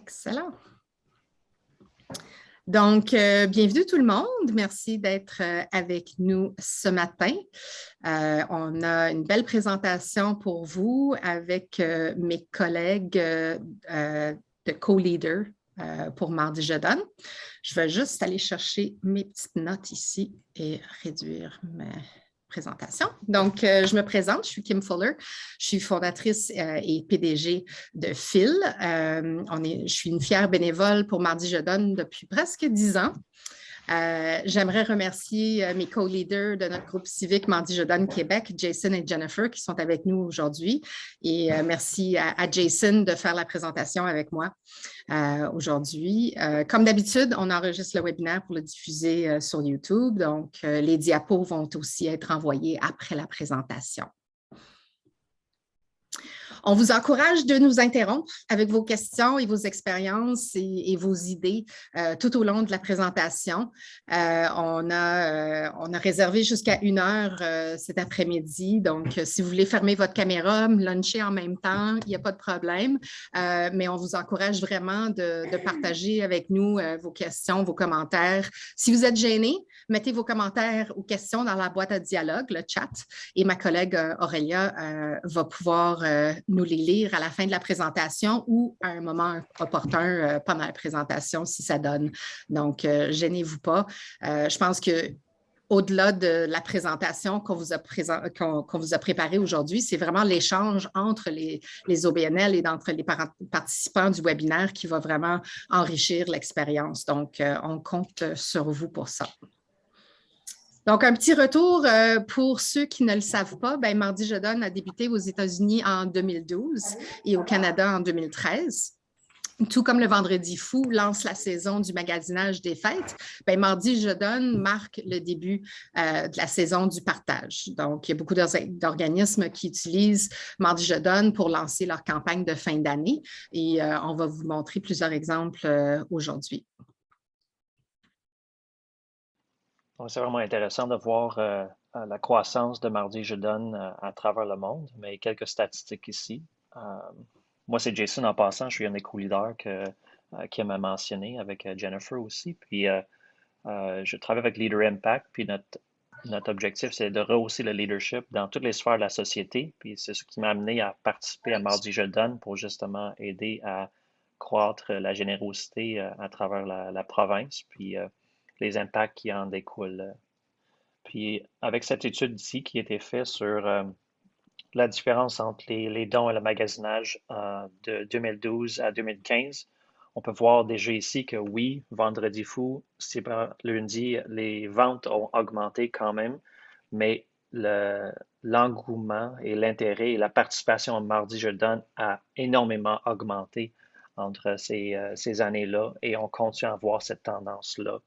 Excellent. Donc, bienvenue tout le monde. Merci d'être avec nous ce matin. On a une belle présentation pour vous avec mes collègues de co-leader pour Mardi Je Donne. Je vais juste aller chercher mes petites notes ici et réduire ma présentation. Donc, je me présente, je suis Kim Fuller, je suis fondatrice et PDG de Phil. Je suis une fière bénévole pour Mardi Je Donne depuis presque 10 ans. J'aimerais remercier mes co-leaders de notre groupe civique Mardi Je Donne Québec, Jason et Jennifer, qui sont avec nous aujourd'hui. Et merci à Jason de faire la présentation avec moi aujourd'hui. Comme d'habitude, on enregistre le webinaire pour le diffuser sur YouTube. Donc, les diapos vont aussi être envoyés après la présentation. On vous encourage de nous interrompre avec vos questions et vos expériences et vos idées tout au long de la présentation. On a réservé jusqu'à 1 heure cet après-midi. Donc, si vous voulez fermer votre caméra, luncher en même temps, il n'y a pas de problème. Mais on vous encourage vraiment de partager avec nous vos questions, vos commentaires. Si vous êtes gêné, mettez vos commentaires ou questions dans la boîte à dialogue, le chat, et ma collègue Aurélia va pouvoir nous les lire à la fin de la présentation ou à un moment opportun pendant la présentation si ça donne. Donc, gênez-vous pas. Je pense que au-delà de la présentation qu'on vous a préparée aujourd'hui, c'est vraiment l'échange entre les OBNL et entre les participants du webinaire qui va vraiment enrichir l'expérience. Donc, on compte sur vous pour ça. Donc, un petit retour pour ceux qui ne le savent pas, Mardi Je Donne a débuté aux États-Unis en 2012 et au Canada en 2013. Tout comme le Vendredi fou lance la saison du magasinage des fêtes, Mardi Je Donne marque le début de la saison du partage. Donc, il y a beaucoup d'organismes qui utilisent Mardi Je Donne pour lancer leur campagne de fin d'année et on va vous montrer plusieurs exemples aujourd'hui. C'est vraiment intéressant de voir la croissance de Mardi Je Donne à travers le monde, mais quelques statistiques ici. Moi, c'est Jason en passant, je suis un des co-leaders qui m'a mentionné avec Jennifer aussi. Puis, je travaille avec Leader Impact, puis notre objectif, c'est de rehausser le leadership dans toutes les sphères de la société. Puis, c'est ce qui m'a amené à participer à Mardi Je Donne pour justement aider à croître la générosité à travers la province. Puis, les impacts qui en découlent. Puis avec cette étude ici qui a été faite sur la différence entre les dons et le magasinage de 2012 à 2015, on peut voir déjà ici que oui, Vendredi fou, lundi, les ventes ont augmenté quand même, mais l'engouement et l'intérêt et la participation au Mardi Je Donne a énormément augmenté entre ces années-là et on continue à voir cette tendance-là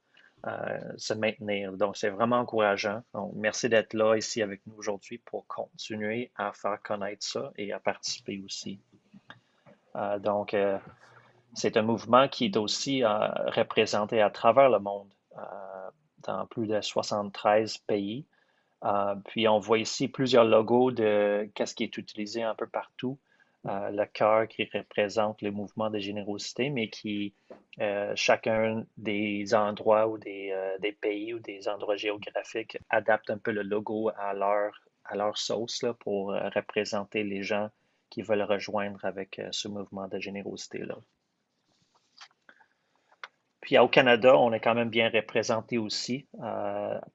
se maintenir. Donc, c'est vraiment encourageant. Donc, merci d'être là ici avec nous aujourd'hui pour continuer à faire connaître ça et à participer aussi. Donc, c'est un mouvement qui est aussi représenté à travers le monde, dans plus de 73 pays. Puis, on voit ici plusieurs logos de qu'est-ce qui est utilisé un peu partout. Le cœur qui représente le mouvement de générosité, mais qui, chacun des endroits ou des pays ou des endroits géographiques adapte un peu le logo à leur sauce là, pour représenter les gens qui veulent rejoindre avec ce mouvement de générosité-là. Puis au Canada, on est quand même bien représenté aussi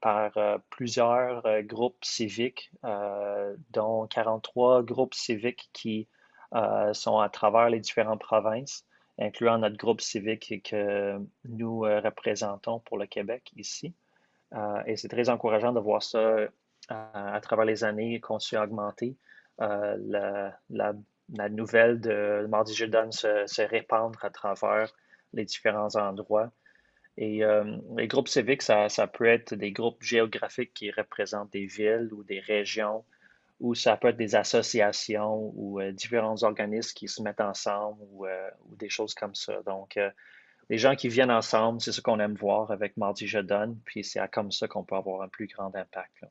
par plusieurs groupes civiques, dont 43 groupes civiques qui sont à travers les différentes provinces, incluant notre groupe civique que nous représentons pour le Québec ici. Et c'est très encourageant de voir ça à travers les années continuer à augmenter. La nouvelle de Mardi Je Donne se répandre à travers les différents endroits. Et les groupes civiques, ça peut être des groupes géographiques qui représentent des villes ou des régions, ou ça peut être des associations ou différents organismes qui se mettent ensemble ou des choses comme ça. Donc, les gens qui viennent ensemble, c'est ce qu'on aime voir avec Mardi Je Donne, puis c'est comme ça qu'on peut avoir un plus grand impact, là.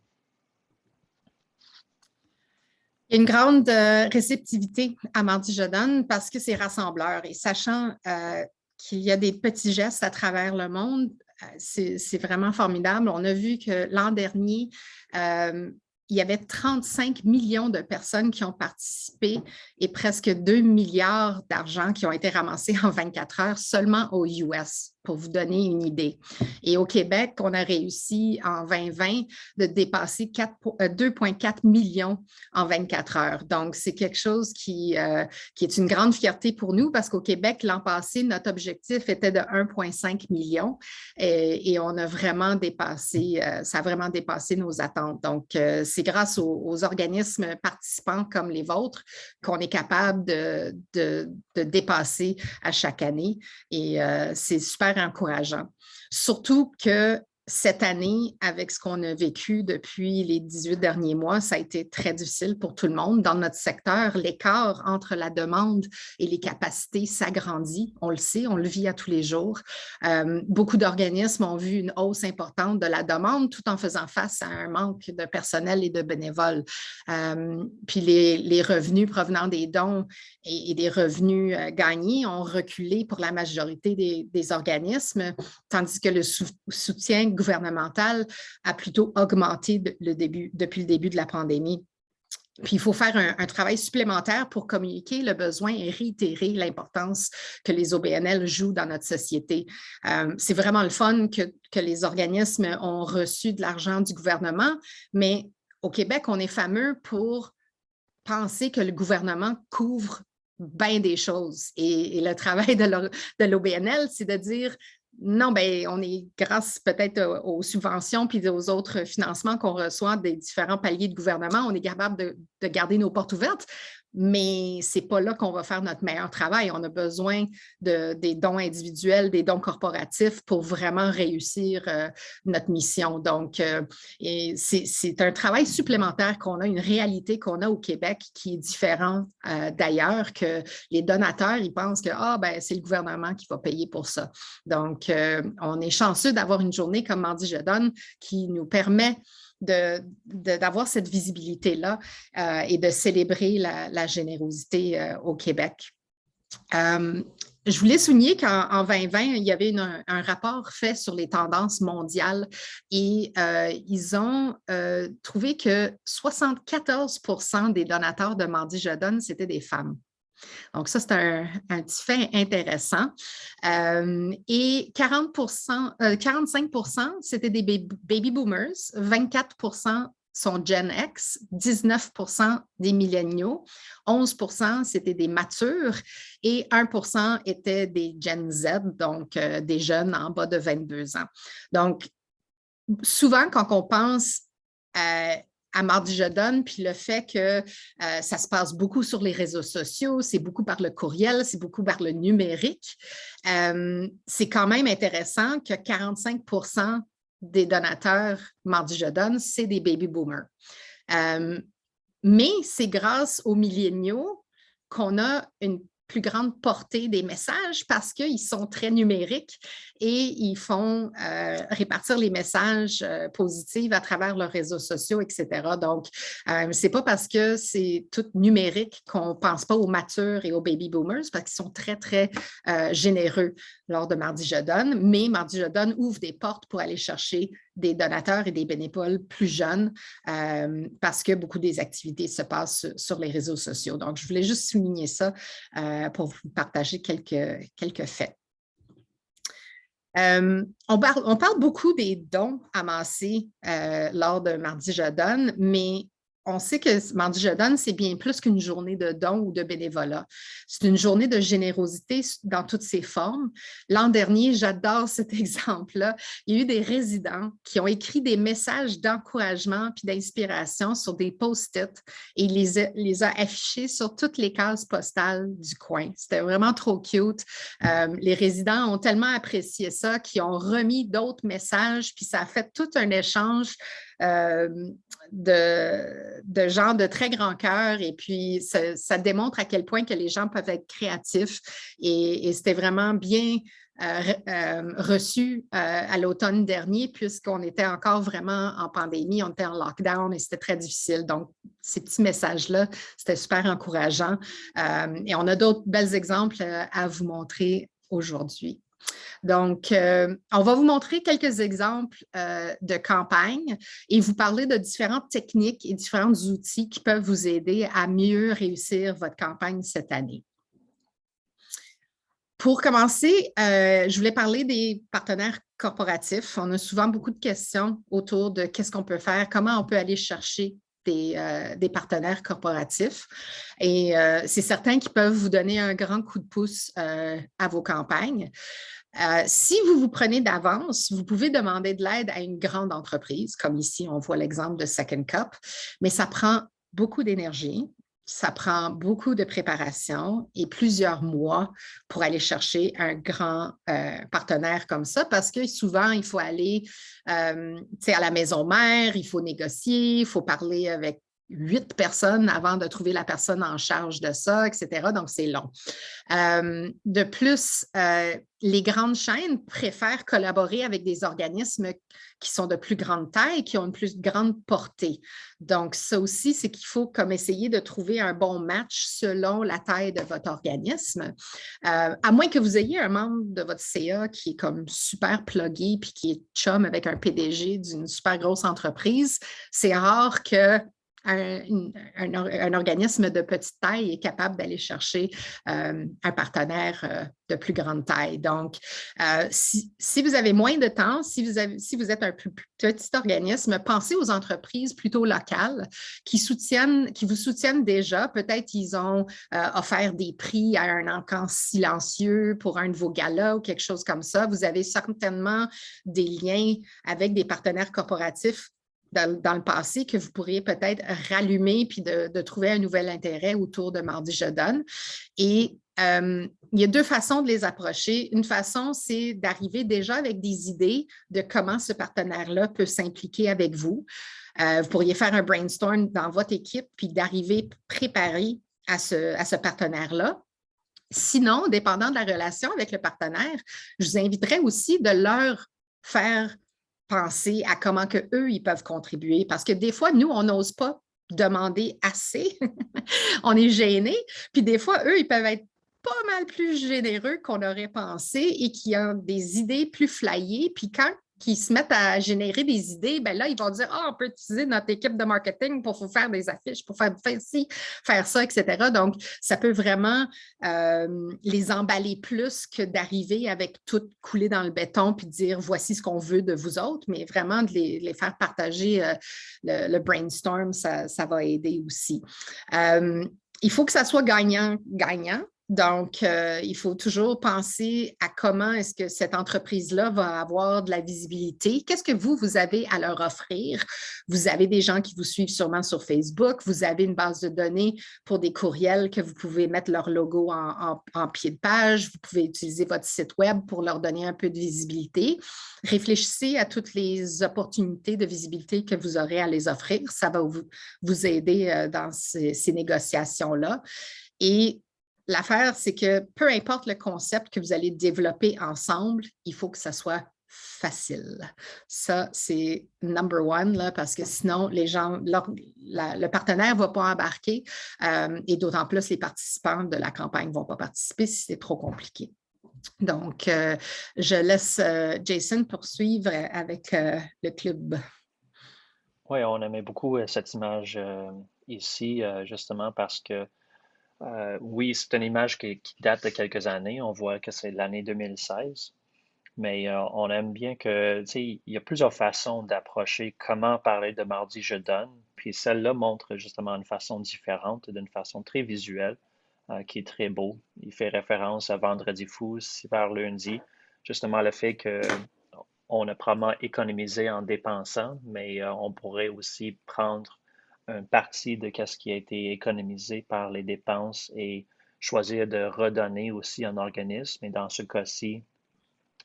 Il y a une grande réceptivité à Mardi Je Donne parce que c'est rassembleur et sachant qu'il y a des petits gestes à travers le monde, c'est vraiment formidable. On a vu que l'an dernier, il y avait 35 millions de personnes qui ont participé et presque 2 milliards d'argent qui ont été ramassés en 24 heures seulement aux US, pour vous donner une idée. Et au Québec, on a réussi en 2020 de dépasser 2,4 millions en 24 heures. Donc, c'est quelque chose qui est une grande fierté pour nous parce qu'au Québec, l'an passé, notre objectif était de 1,5 million et on a vraiment dépassé, ça a vraiment dépassé nos attentes. Donc, c'est grâce aux organismes participants comme les vôtres qu'on est capable de dépasser à chaque année et c'est super encourageant. Surtout que cette année, avec ce qu'on a vécu depuis les 18 derniers mois, ça a été très difficile pour tout le monde. Dans notre secteur, l'écart entre la demande et les capacités s'agrandit. On le sait, on le vit à tous les jours. Beaucoup d'organismes ont vu une hausse importante de la demande tout en faisant face à un manque de personnel et de bénévoles. Puis les revenus provenant des dons et des revenus gagnés ont reculé pour la majorité des organismes, tandis que le soutien gouvernemental a plutôt augmenté depuis le début de la pandémie. Puis, il faut faire un travail supplémentaire pour communiquer le besoin et réitérer l'importance que les OBNL jouent dans notre société. C'est vraiment le fun que les organismes ont reçu de l'argent du gouvernement, mais au Québec, on est fameux pour penser que le gouvernement couvre bien des choses. Et le travail de l'OBNL, c'est de dire non, bien, on est grâce peut-être aux subventions puis aux autres financements qu'on reçoit des différents paliers de gouvernement, on est capable de garder nos portes ouvertes, mais ce n'est pas là qu'on va faire notre meilleur travail. On a besoin des dons individuels, des dons corporatifs pour vraiment réussir notre mission. Donc, c'est un travail supplémentaire qu'on a, une réalité qu'on a au Québec qui est différente d'ailleurs, que les donateurs, ils pensent que c'est le gouvernement qui va payer pour ça. Donc, on est chanceux d'avoir une journée comme Mardi Je Donne qui nous permet d'avoir cette visibilité-là et de célébrer la générosité au Québec. Je voulais souligner qu'en 2020, il y avait un rapport fait sur les tendances mondiales et ils ont trouvé que 74% des donateurs de Mardi Je Donne, c'était des femmes. Donc, ça, c'est un petit fait intéressant. Et 45%, c'était des baby boomers, 24% sont Gen X, 19% des milléniaux, 11% c'était des matures et 1% étaient des Gen Z, donc des jeunes en bas de 22 ans. Donc, souvent, quand on pense à Mardi Je Donne, puis le fait que ça se passe beaucoup sur les réseaux sociaux, c'est beaucoup par le courriel, c'est beaucoup par le numérique. C'est quand même intéressant que 45% des donateurs Mardi Je Donne, c'est des baby boomers. Mais c'est grâce aux milléniaux qu'on a une plus grande portée des messages parce qu'ils sont très numériques et ils font répartir les messages positifs à travers leurs réseaux sociaux, etc. Donc, ce n'est pas parce que c'est tout numérique qu'on ne pense pas aux matures et aux baby boomers parce qu'ils sont très, très généreux lors de Mardi Je Donne. Mais Mardi Je Donne ouvre des portes pour aller chercher des donateurs et des bénévoles plus jeunes parce que beaucoup des activités se passent sur les réseaux sociaux. Donc, je voulais juste souligner ça pour vous partager quelques faits. On parle beaucoup des dons amassés lors de Mardi Je Donne, mais on sait que Mardi Je Donne, c'est bien plus qu'une journée de dons ou de bénévolat. C'est une journée de générosité dans toutes ses formes. L'an dernier, j'adore cet exemple-là. Il y a eu des résidents qui ont écrit des messages d'encouragement puis d'inspiration sur des post-it et il les a affichés sur toutes les cases postales du coin. C'était vraiment trop cute. Les résidents ont tellement apprécié ça qu'ils ont remis d'autres messages puis ça a fait tout un échange de gens de très grand cœur et puis ça démontre à quel point que les gens peuvent être créatifs et c'était vraiment bien reçu à l'automne dernier puisqu'on était encore vraiment en pandémie, on était en lockdown et c'était très difficile. Donc, ces petits messages-là, c'était super encourageant. Et on a d'autres bels exemples à vous montrer aujourd'hui. Donc, on va vous montrer quelques exemples de campagnes et vous parler de différentes techniques et différents outils qui peuvent vous aider à mieux réussir votre campagne cette année. Pour commencer, je voulais parler des partenaires corporatifs. On a souvent beaucoup de questions autour de qu'est-ce qu'on peut faire, comment on peut aller chercher des partenaires corporatifs. Et c'est certain qu'ils peuvent vous donner un grand coup de pouce à vos campagnes. Si vous vous prenez d'avance, vous pouvez demander de l'aide à une grande entreprise, comme ici, on voit l'exemple de Second Cup, mais ça prend beaucoup d'énergie, ça prend beaucoup de préparation et plusieurs mois pour aller chercher un grand partenaire comme ça, parce que souvent, il faut aller à la maison mère, il faut négocier, il faut parler avec 8 personnes avant de trouver la personne en charge de ça, etc. Donc, c'est long. De plus, les grandes chaînes préfèrent collaborer avec des organismes qui sont de plus grande taille, qui ont une plus grande portée. Donc, ça aussi, c'est qu'il faut comme essayer de trouver un bon match selon la taille de votre organisme. À moins que vous ayez un membre de votre CA qui est comme super plugué puis qui est chum avec un PDG d'une super grosse entreprise, c'est rare que un organisme de petite taille est capable d'aller chercher un partenaire de plus grande taille. Donc, si vous avez moins de temps, si vous êtes un plus petit organisme, pensez aux entreprises plutôt locales qui vous soutiennent déjà. Peut-être ils ont offert des prix à un encamp silencieux pour un de vos galas ou quelque chose comme ça. Vous avez certainement des liens avec des partenaires corporatifs dans le passé que vous pourriez peut-être rallumer puis de trouver un nouvel intérêt autour de Mardi Je donne. Et il y a 2 façons de les approcher. Une façon, c'est d'arriver déjà avec des idées de comment ce partenaire-là peut s'impliquer avec vous. Vous pourriez faire un brainstorm dans votre équipe puis d'arriver préparé à ce partenaire-là. Sinon, dépendant de la relation avec le partenaire, je vous inviterais aussi de leur faire penser à comment que eux ils peuvent contribuer. Parce que des fois, nous, on n'ose pas demander assez. On est gêné. Puis des fois, eux, ils peuvent être pas mal plus généreux qu'on aurait pensé et qui ont des idées plus flyées. Puis quand ils se mettent à générer des idées, ben là, ils vont dire, on peut utiliser notre équipe de marketing pour vous faire des affiches, pour faire ci, faire ça, etc. Donc, ça peut vraiment les emballer plus que d'arriver avec tout coulé dans le béton puis de dire, voici ce qu'on veut de vous autres, mais vraiment de les faire partager le brainstorm, ça va aider aussi. Il faut que ça soit gagnant-gagnant. Donc, il faut toujours penser à comment est-ce que cette entreprise-là va avoir de la visibilité. Qu'est-ce que vous avez à leur offrir? Vous avez des gens qui vous suivent sûrement sur Facebook. Vous avez une base de données pour des courriels que vous pouvez mettre leur logo en pied de page. Vous pouvez utiliser votre site web pour leur donner un peu de visibilité. Réfléchissez à toutes les opportunités de visibilité que vous aurez à les offrir. Ça va vous aider dans ces négociations-là. Et l'affaire, c'est que peu importe le concept que vous allez développer ensemble, il faut que ça soit facile. Ça, c'est number one, là, parce que sinon, les gens, le partenaire ne va pas embarquer et d'autant plus les participants de la campagne ne vont pas participer si c'est trop compliqué. Donc, je laisse Jason poursuivre avec le club. Oui, on aimait beaucoup cette image ici, justement parce que oui, c'est une image qui date de quelques années. On voit que c'est l'année 2016, mais on aime bien que, tu sais, il y a plusieurs façons d'approcher comment parler de Mardi Je donne. Puis celle-là montre justement une façon différente, d'une façon très visuelle, qui est très beau. Il fait référence à Vendredi fou, Cyber lundi, justement le fait que on a probablement économisé en dépensant, mais on pourrait aussi prendre une partie de ce qui a été économisé par les dépenses et choisir de redonner aussi un organisme. Et dans ce cas-ci,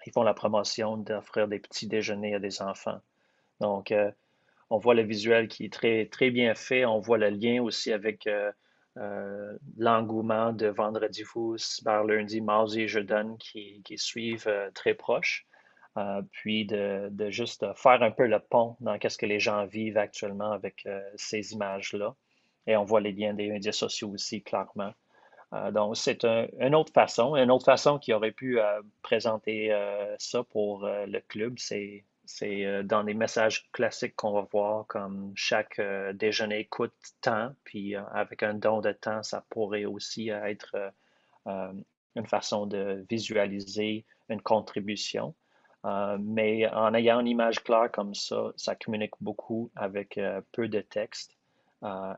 ils font la promotion d'offrir des petits déjeuners à des enfants. Donc, on voit le visuel qui est très, très bien fait. On voit le lien aussi avec l'engouement de Vendredi fou, Cyber lundi, mardi et jeudi qui suivent très proches. Puis de juste faire un peu le pont dans qu'est-ce que les gens vivent actuellement avec ces images-là. Et on voit les liens des médias sociaux aussi, clairement. Donc, c'est une autre façon qui aurait pu présenter ça pour le club, c'est dans des messages classiques qu'on va voir, comme chaque déjeuner coûte tant, puis avec un don de temps, ça pourrait aussi être euh, une façon de visualiser une contribution. Mais en ayant une image claire comme ça communique beaucoup avec peu de texte.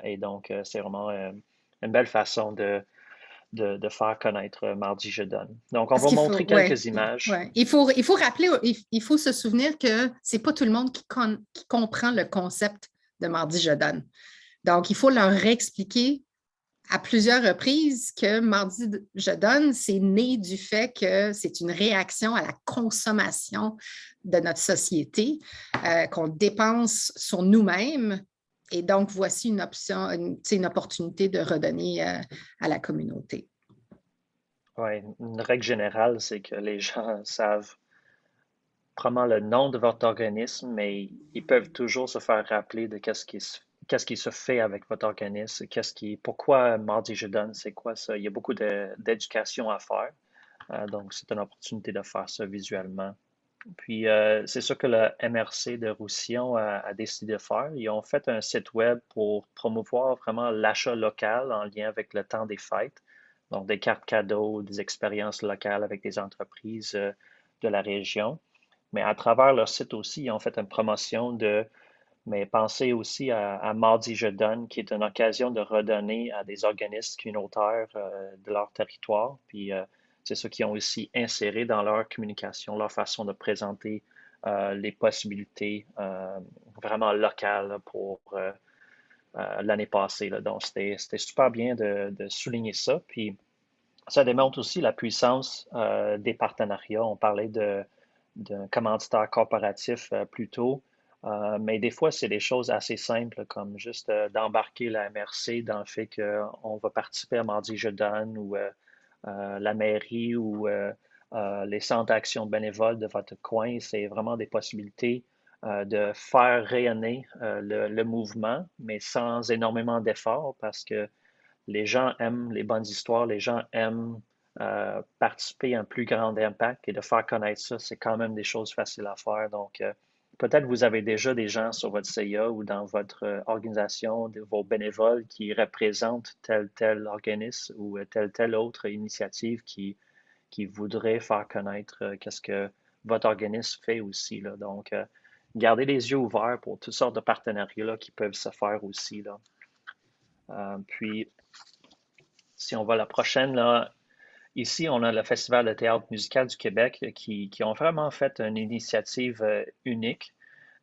Et donc, c'est vraiment une belle façon de faire connaître Mardi Je Donne. Donc, on Parce va qu'il faut, montrer ouais, quelques images. ouais. Il faut rappeler, il faut se souvenir que c'est pas tout le monde qui comprend le concept de Mardi Je donne. Donc, il faut leur réexpliquer à plusieurs reprises que Mardi Je donne, c'est né du fait que c'est une réaction à la consommation de notre société, qu'on dépense sur nous-mêmes. Et donc, voici une option, une opportunité de redonner à la communauté. Ouais, une règle générale, c'est que les gens savent probablement le nom de votre organisme, mais ils peuvent toujours se faire rappeler de qu'est-ce qui se fait avec votre organisme, pourquoi Mardi Je Donne, c'est quoi ça. Il y a beaucoup d'éducation à faire. Donc, c'est une opportunité de faire ça visuellement. Puis, c'est ça que le MRC de Roussillon a décidé de faire. Ils ont fait un site web pour promouvoir vraiment l'achat local en lien avec le temps des fêtes. Donc, des cartes cadeaux, des expériences locales avec des entreprises de la région. Mais à travers leur site aussi, ils ont fait une promotion mais pensez aussi à Mardi Je Donne, qui est une occasion de redonner à des organismes communautaires de leur territoire. Puis c'est ça qu'ils ont aussi inséré dans leur communication, leur façon de présenter les possibilités vraiment locales pour l'année passée, là. Donc c'était super bien de souligner ça. Puis ça démontre aussi la puissance des partenariats. On parlait d'un commanditaire corporatif plus tôt, mais des fois, c'est des choses assez simples, comme juste d'embarquer la MRC dans le fait qu'on va participer à Mardi Je Donne, ou la mairie, ou les centres d'action bénévoles de votre coin. C'est vraiment des possibilités de faire rayonner le mouvement, mais sans énormément d'efforts, parce que les gens aiment les bonnes histoires, les gens aiment participer à un plus grand impact, et de faire connaître ça, c'est quand même des choses faciles à faire. Donc, peut-être vous avez déjà des gens sur votre CIA ou dans votre organisation, vos bénévoles qui représentent tel organisme ou telle autre initiative qui voudrait faire connaître qu'est-ce que votre organisme fait aussi, là. Donc, gardez les yeux ouverts pour toutes sortes de partenariats là, qui peuvent se faire aussi, là. Puis, si on va à la prochaine, là, ici, on a le Festival de théâtre musical du Québec qui ont vraiment fait une initiative unique,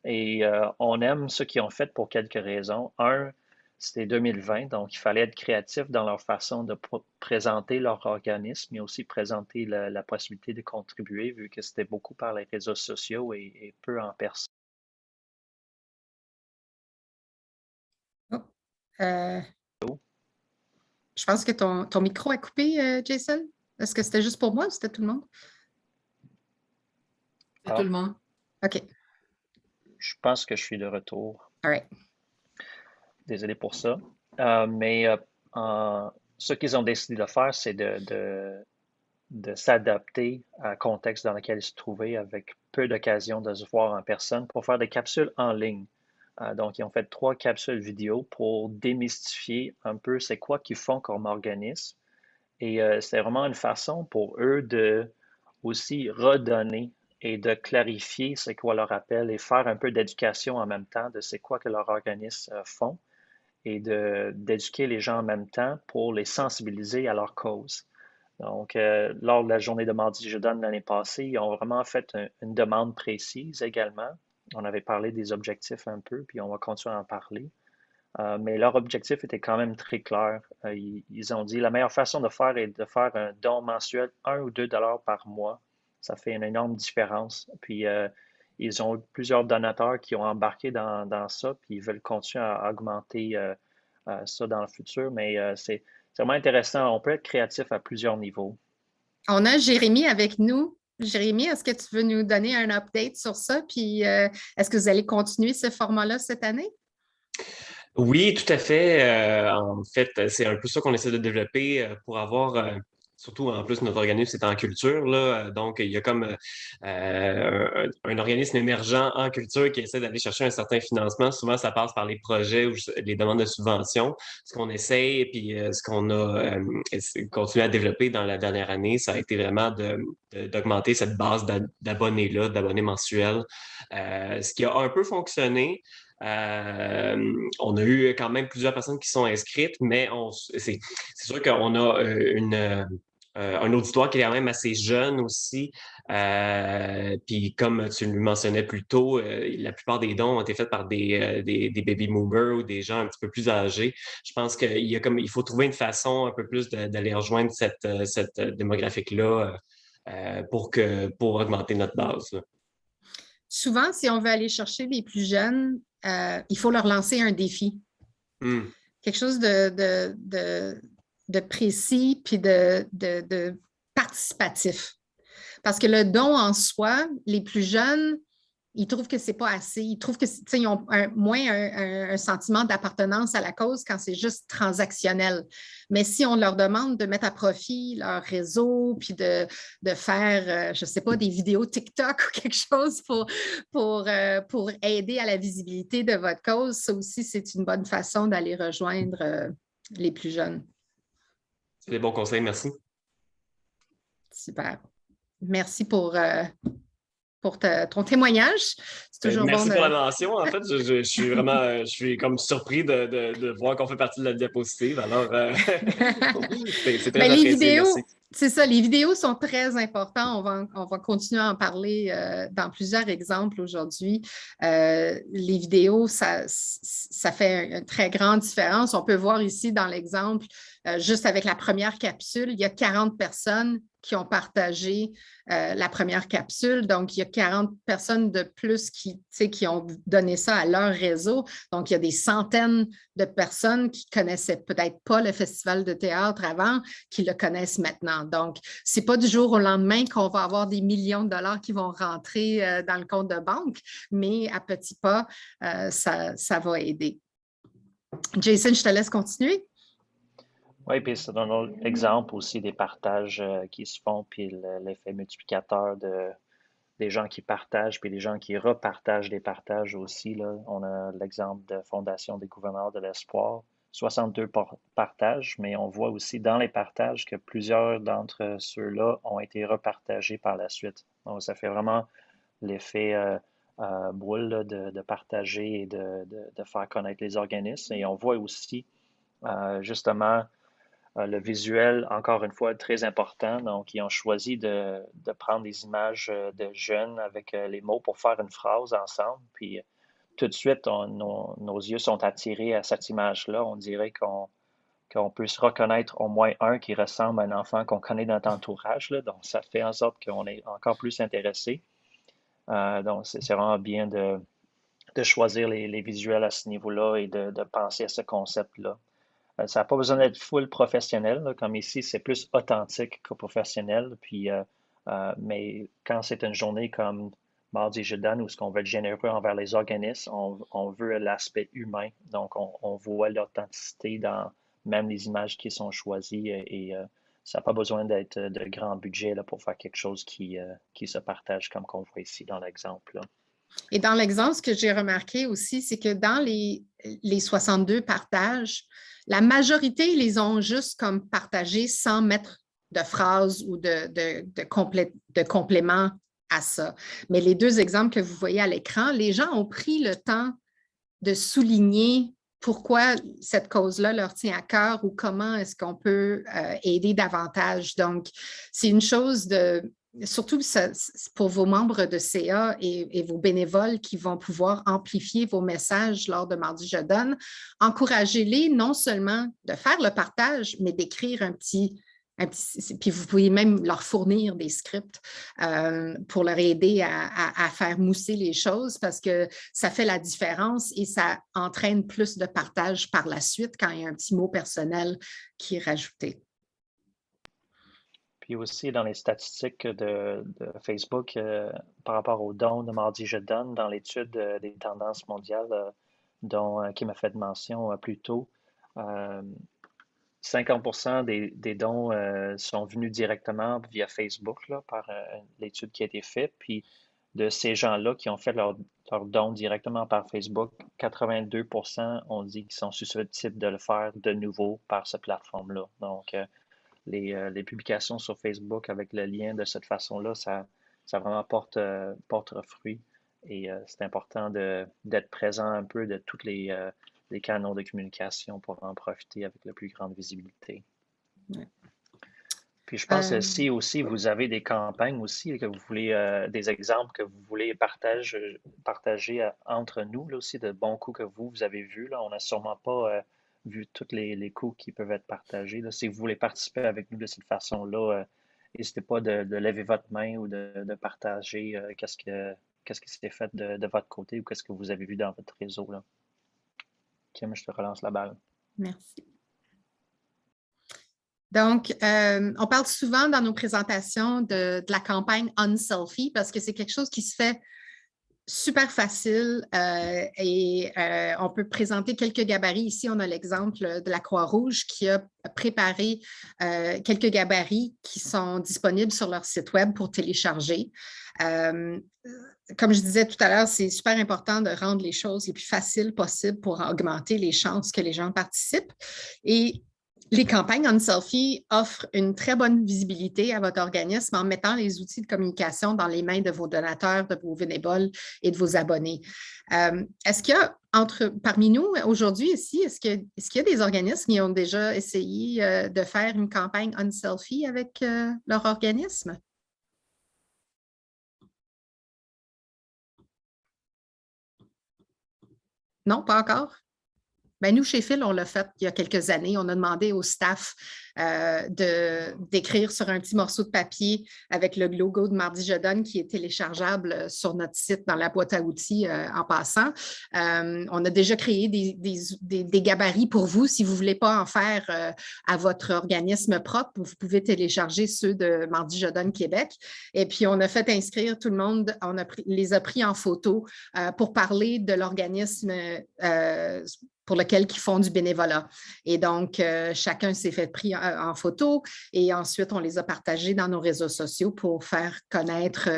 et on aime ce qu'ils ont fait pour quelques raisons. Un, c'était 2020, donc il fallait être créatif dans leur façon de présenter leur organisme, mais aussi présenter la possibilité de contribuer, vu que c'était beaucoup par les réseaux sociaux et peu en personne. Oh, euh, je pense que ton micro a coupé, Jason. Est-ce que c'était juste pour moi ou c'était tout le monde? C'est tout le Ah, monde. OK. je pense que je suis de retour. All right. Désolé pour ça. Mais ce qu'ils ont décidé de faire, c'est de s'adapter au contexte dans lequel ils se trouvaient, avec peu d'occasions de se voir en personne, pour faire des capsules en ligne. Donc, ils ont fait 3 capsules vidéo pour démystifier un peu c'est quoi qu'ils font comme organisme. Et c'est vraiment une façon pour eux de aussi redonner et de clarifier c'est quoi leur appel, et faire un peu d'éducation en même temps de c'est quoi que leurs organismes font, et d'éduquer les gens en même temps pour les sensibiliser à leur cause. Donc, lors de la journée de Mardi Je Donne l'année passée, ils ont vraiment fait une demande précise également. On avait parlé des objectifs un peu, puis on va continuer à en parler. Mais leur objectif était quand même très clair. Ils ont dit la meilleure façon de faire est de faire un don mensuel, 1 ou 2 $ par mois. Ça fait une énorme différence. Puis, ils ont eu plusieurs donateurs qui ont embarqué dans ça, puis ils veulent continuer à augmenter ça dans le futur. Mais c'est vraiment intéressant. On peut être créatif à plusieurs niveaux. On a Jérémy avec nous. Jérémy, est-ce que tu veux nous donner un update sur ça? Puis est-ce que vous allez continuer ce format-là cette année? Oui, tout à fait. En fait, c'est un peu ça qu'on essaie de développer pour avoir, surtout en plus notre organisme c'est en culture, là, donc il y a comme un organisme émergent en culture qui essaie d'aller chercher un certain financement. Souvent, ça passe par les projets ou les demandes de subventions. Ce qu'on essaie, et puis ce qu'on a continué à développer dans la dernière année, ça a été vraiment d'augmenter cette base d'abonnés-là, d'abonnés mensuels, ce qui a un peu fonctionné. On a eu quand même plusieurs personnes qui sont inscrites, mais c'est sûr qu'on a un auditoire qui est quand même assez jeune aussi. Puis comme tu le mentionnais plus tôt, la plupart des dons ont été faits par des baby boomers ou des gens un petit peu plus âgés. Je pense il faut trouver une façon un peu plus d'aller rejoindre cette démographique-là pour augmenter notre base, là. Souvent, si on veut aller chercher les plus jeunes, il faut leur lancer un défi. Mm. Quelque chose de précis puis de participatif. Parce que le don en soi, les plus jeunes, ils trouvent que ce n'est pas assez. Ils trouvent qu'ils ont moins un sentiment d'appartenance à la cause quand c'est juste transactionnel. Mais si on leur demande de mettre à profit leur réseau, puis de faire, je ne sais pas, des vidéos TikTok ou quelque chose pour aider à la visibilité de votre cause, ça aussi, c'est une bonne façon d'aller rejoindre les plus jeunes. C'est des bons conseils, merci. Super. Merci pour ton témoignage. C'est toujours Merci bon pour la mention. En fait, je suis vraiment, je suis comme surpris de voir qu'on fait partie de la diapositive. Alors, c'est très Mais les apprécié. vidéos, Merci. c'est ça, les vidéos sont très importantes. On va continuer à en parler dans plusieurs exemples aujourd'hui. Les vidéos, ça fait une très grande différence. On peut voir ici dans l'exemple, juste avec la première capsule, il y a 40 personnes qui ont partagé la première capsule. Donc, il y a 40 personnes de plus qui ont donné ça à leur réseau. Donc, il y a des centaines de personnes qui ne connaissaient peut-être pas le festival de théâtre avant, qui le connaissent maintenant. Donc, ce n'est pas du jour au lendemain qu'on va avoir des millions de dollars qui vont rentrer dans le compte de banque, mais à petits pas, ça va aider. Jason, je te laisse continuer. Oui, puis c'est un autre exemple aussi des partages qui se font, puis l'effet multiplicateur des gens qui partagent, puis des gens qui repartagent des partages aussi, là. On a l'exemple de Fondation des gouverneurs de l'espoir, 62 partages, mais on voit aussi dans les partages que plusieurs d'entre ceux-là ont été repartagés par la suite. Donc, ça fait vraiment l'effet boule là, de partager et de faire connaître les organismes. Et on voit aussi justement le visuel, encore une fois, très important. Donc, ils ont choisi de prendre des images de jeunes avec les mots pour faire une phrase ensemble. Puis, tout de suite, nos yeux sont attirés à cette image-là. On dirait qu'on peut se reconnaître au moins un qui ressemble à un enfant qu'on connaît dans notre entourage, là. Donc, ça fait en sorte qu'on est encore plus intéressé. Donc, c'est vraiment bien de choisir les visuels à ce niveau-là et de penser à ce concept-là. Ça n'a pas besoin d'être full professionnel, là, comme ici, c'est plus authentique que professionnel. Puis, mais quand c'est une journée comme Mardi je donne, où ce qu'on veut être généreux envers les organismes, on veut l'aspect humain. Donc, on voit l'authenticité dans même les images qui sont choisies et ça n'a pas besoin d'être de grand budget là, pour faire quelque chose qui se partage comme qu'on voit ici dans l'exemple, là. Et dans l'exemple, ce que j'ai remarqué aussi, c'est que dans les 62 partages, la majorité les ont juste comme partagés sans mettre de phrase ou de complément à ça. Mais les deux exemples que vous voyez à l'écran, les gens ont pris le temps de souligner pourquoi cette cause-là leur tient à cœur ou comment est-ce qu'on peut aider davantage. Donc, c'est une chose surtout pour vos membres de CA et vos bénévoles qui vont pouvoir amplifier vos messages lors de Mardi je donne, encouragez-les non seulement de faire le partage, mais d'écrire un petit Puis vous pouvez même leur fournir des scripts pour leur aider à faire mousser les choses parce que ça fait la différence et ça entraîne plus de partage par la suite quand il y a un petit mot personnel qui est rajouté. Puis aussi dans les statistiques de Facebook par rapport aux dons de Mardi Je Donne, dans l'étude des tendances mondiales qui m'a fait mention plus tôt, 50% des dons sont venus directement via Facebook là, par l'étude qui a été faite. Puis de ces gens-là qui ont fait leurs dons directement par Facebook, 82% ont dit qu'ils sont susceptibles de le faire de nouveau par cette plateforme-là. Donc, les publications sur Facebook avec le lien de cette façon-là, ça vraiment porte fruit. Et c'est important d'être présent un peu de tous les canaux de communication pour en profiter avec la plus grande visibilité. Ouais. Puis je pense si aussi vous avez des campagnes aussi que vous voulez, des exemples que vous voulez partager entre nous, là aussi de bons coups que vous avez vus. Là. On n'a sûrement pas vu tous les coups qui peuvent être partagés. Là. Si vous voulez participer avec nous de cette façon-là, n'hésitez pas de lever votre main ou de partager qu'est-ce qui s'est fait de votre côté ou qu'est-ce que vous avez vu dans votre réseau. Là. Kim, je te relance la balle. Merci. Donc, on parle souvent dans nos présentations de la campagne Unselfie parce que c'est quelque chose qui se fait super facile et on peut présenter quelques gabarits. Ici, on a l'exemple de la Croix-Rouge qui a préparé quelques gabarits qui sont disponibles sur leur site web pour télécharger. Comme je disais tout à l'heure, c'est super important de rendre les choses les plus faciles possibles pour augmenter les chances que les gens participent. Et les campagnes Unselfie offrent une très bonne visibilité à votre organisme en mettant les outils de communication dans les mains de vos donateurs, de vos bénévoles et de vos abonnés. Est-ce qu'il y a parmi nous aujourd'hui ici, est-ce qu'il y a des organismes qui ont déjà essayé de faire une campagne Unselfie avec leur organisme? Non, pas encore? Bien, nous, chez Phil, on l'a fait il y a quelques années. On a demandé au staff d'écrire sur un petit morceau de papier avec le logo de Mardi Je Donne qui est téléchargeable sur notre site dans la boîte à outils en passant. On a déjà créé des gabarits pour vous. Si vous ne voulez pas en faire à votre organisme propre, vous pouvez télécharger ceux de Mardi Je Donne Québec. Et puis, on a fait inscrire tout le monde, les a pris en photo pour parler de l'organisme pour lequel ils font du bénévolat. Et donc, chacun s'est fait pris en photo et ensuite, on les a partagés dans nos réseaux sociaux pour faire connaître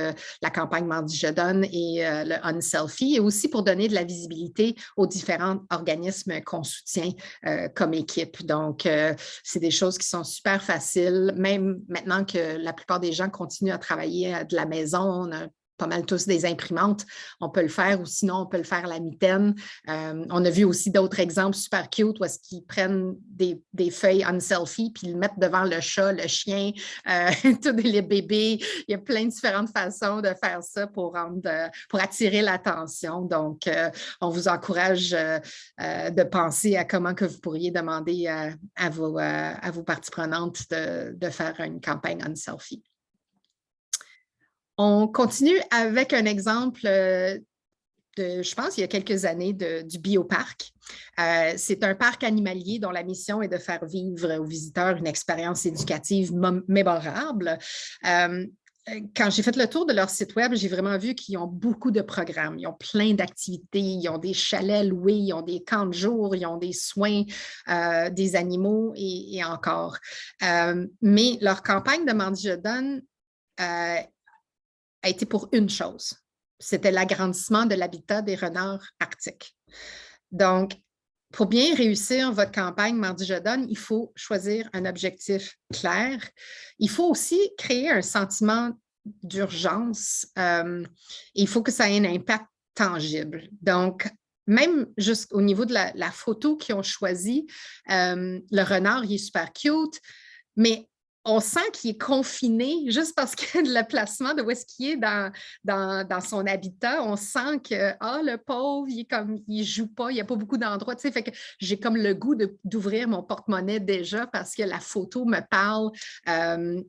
la campagne Mardi Je Donne et le Unselfie et aussi pour donner de la visibilité aux différents organismes qu'on soutient comme équipe. Donc, c'est des choses qui sont super faciles, même maintenant que la plupart des gens continuent à travailler de la maison. On a pas mal tous des imprimantes, on peut le faire ou sinon on peut le faire à la mitaine. On a vu aussi d'autres exemples super cute où est-ce qu'ils prennent des feuilles Unselfie puis ils le mettent devant le chat, le chien, tous les bébés. Il y a plein de différentes façons de faire ça pour attirer l'attention. Donc, on vous encourage de penser à comment que vous pourriez demander à vos parties prenantes de faire une campagne Unselfie. On continue avec un exemple je pense, il y a quelques années du Bioparc. C'est un parc animalier dont la mission est de faire vivre aux visiteurs une expérience éducative mémorable. Quand j'ai fait le tour de leur site web, j'ai vraiment vu qu'ils ont beaucoup de programmes. Ils ont plein d'activités, ils ont des chalets loués, ils ont des camps de jour, ils ont des soins des animaux et encore. Mais leur campagne de Mardi Je Donne a été pour une chose. C'était l'agrandissement de l'habitat des renards arctiques. Donc, pour bien réussir votre campagne Mardi Je Donne, il faut choisir un objectif clair. Il faut aussi créer un sentiment d'urgence. Il faut que ça ait un impact tangible. Donc, même jusqu'au niveau de la photo qu'ils ont choisie, le renard, il est super cute, mais on sent qu'il est confiné juste parce que le placement de où est-ce qu'il est dans son habitat, on sent que le pauvre, il joue pas, il n'y a pas beaucoup d'endroits. Tu sais, fait que j'ai comme le goût d'ouvrir mon porte-monnaie déjà parce que la photo me parle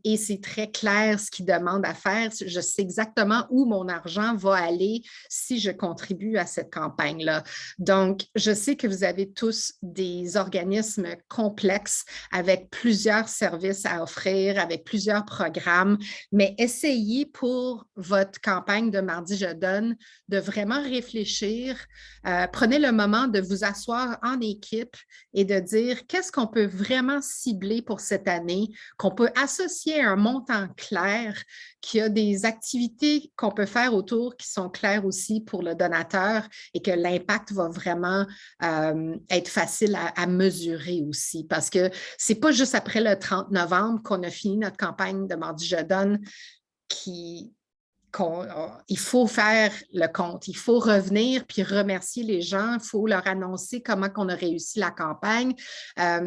et c'est très clair ce qu'il demande à faire. Je sais exactement où mon argent va aller si je contribue à cette campagne-là. Donc, je sais que vous avez tous des organismes complexes avec plusieurs services à offrir, avec plusieurs programmes, mais essayez pour votre campagne de Mardi Je donne de vraiment réfléchir. Prenez le moment de vous asseoir en équipe et de dire qu'est-ce qu'on peut vraiment cibler pour cette année, qu'on peut associer à un montant clair, qu'il y a des activités qu'on peut faire autour qui sont claires aussi pour le donateur et que l'impact va vraiment être facile à mesurer aussi. Parce que ce n'est pas juste après le 30 novembre qu'on a fini notre campagne de Mardi Je donne il faut faire le compte, il faut revenir puis remercier les gens, il faut leur annoncer comment on a réussi la campagne.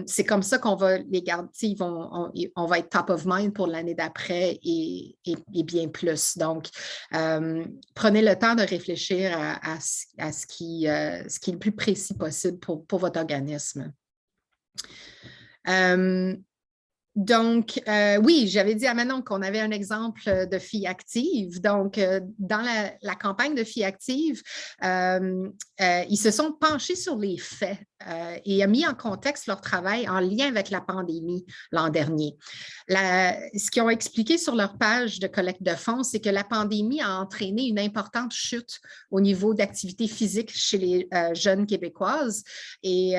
C'est comme ça qu'on va les garder, on va être top of mind pour l'année d'après et bien plus. Donc, prenez le temps de réfléchir à ce qui est le plus précis possible pour votre organisme. Donc, oui, j'avais dit à Manon qu'on avait un exemple de filles actives. Donc, dans la campagne de filles actives, ils se sont penchés sur les faits et ont mis en contexte leur travail en lien avec la pandémie l'an dernier. Ce qu'ils ont expliqué sur leur page de collecte de fonds, c'est que la pandémie a entraîné une importante chute au niveau d'activité physique chez les jeunes Québécoises. Et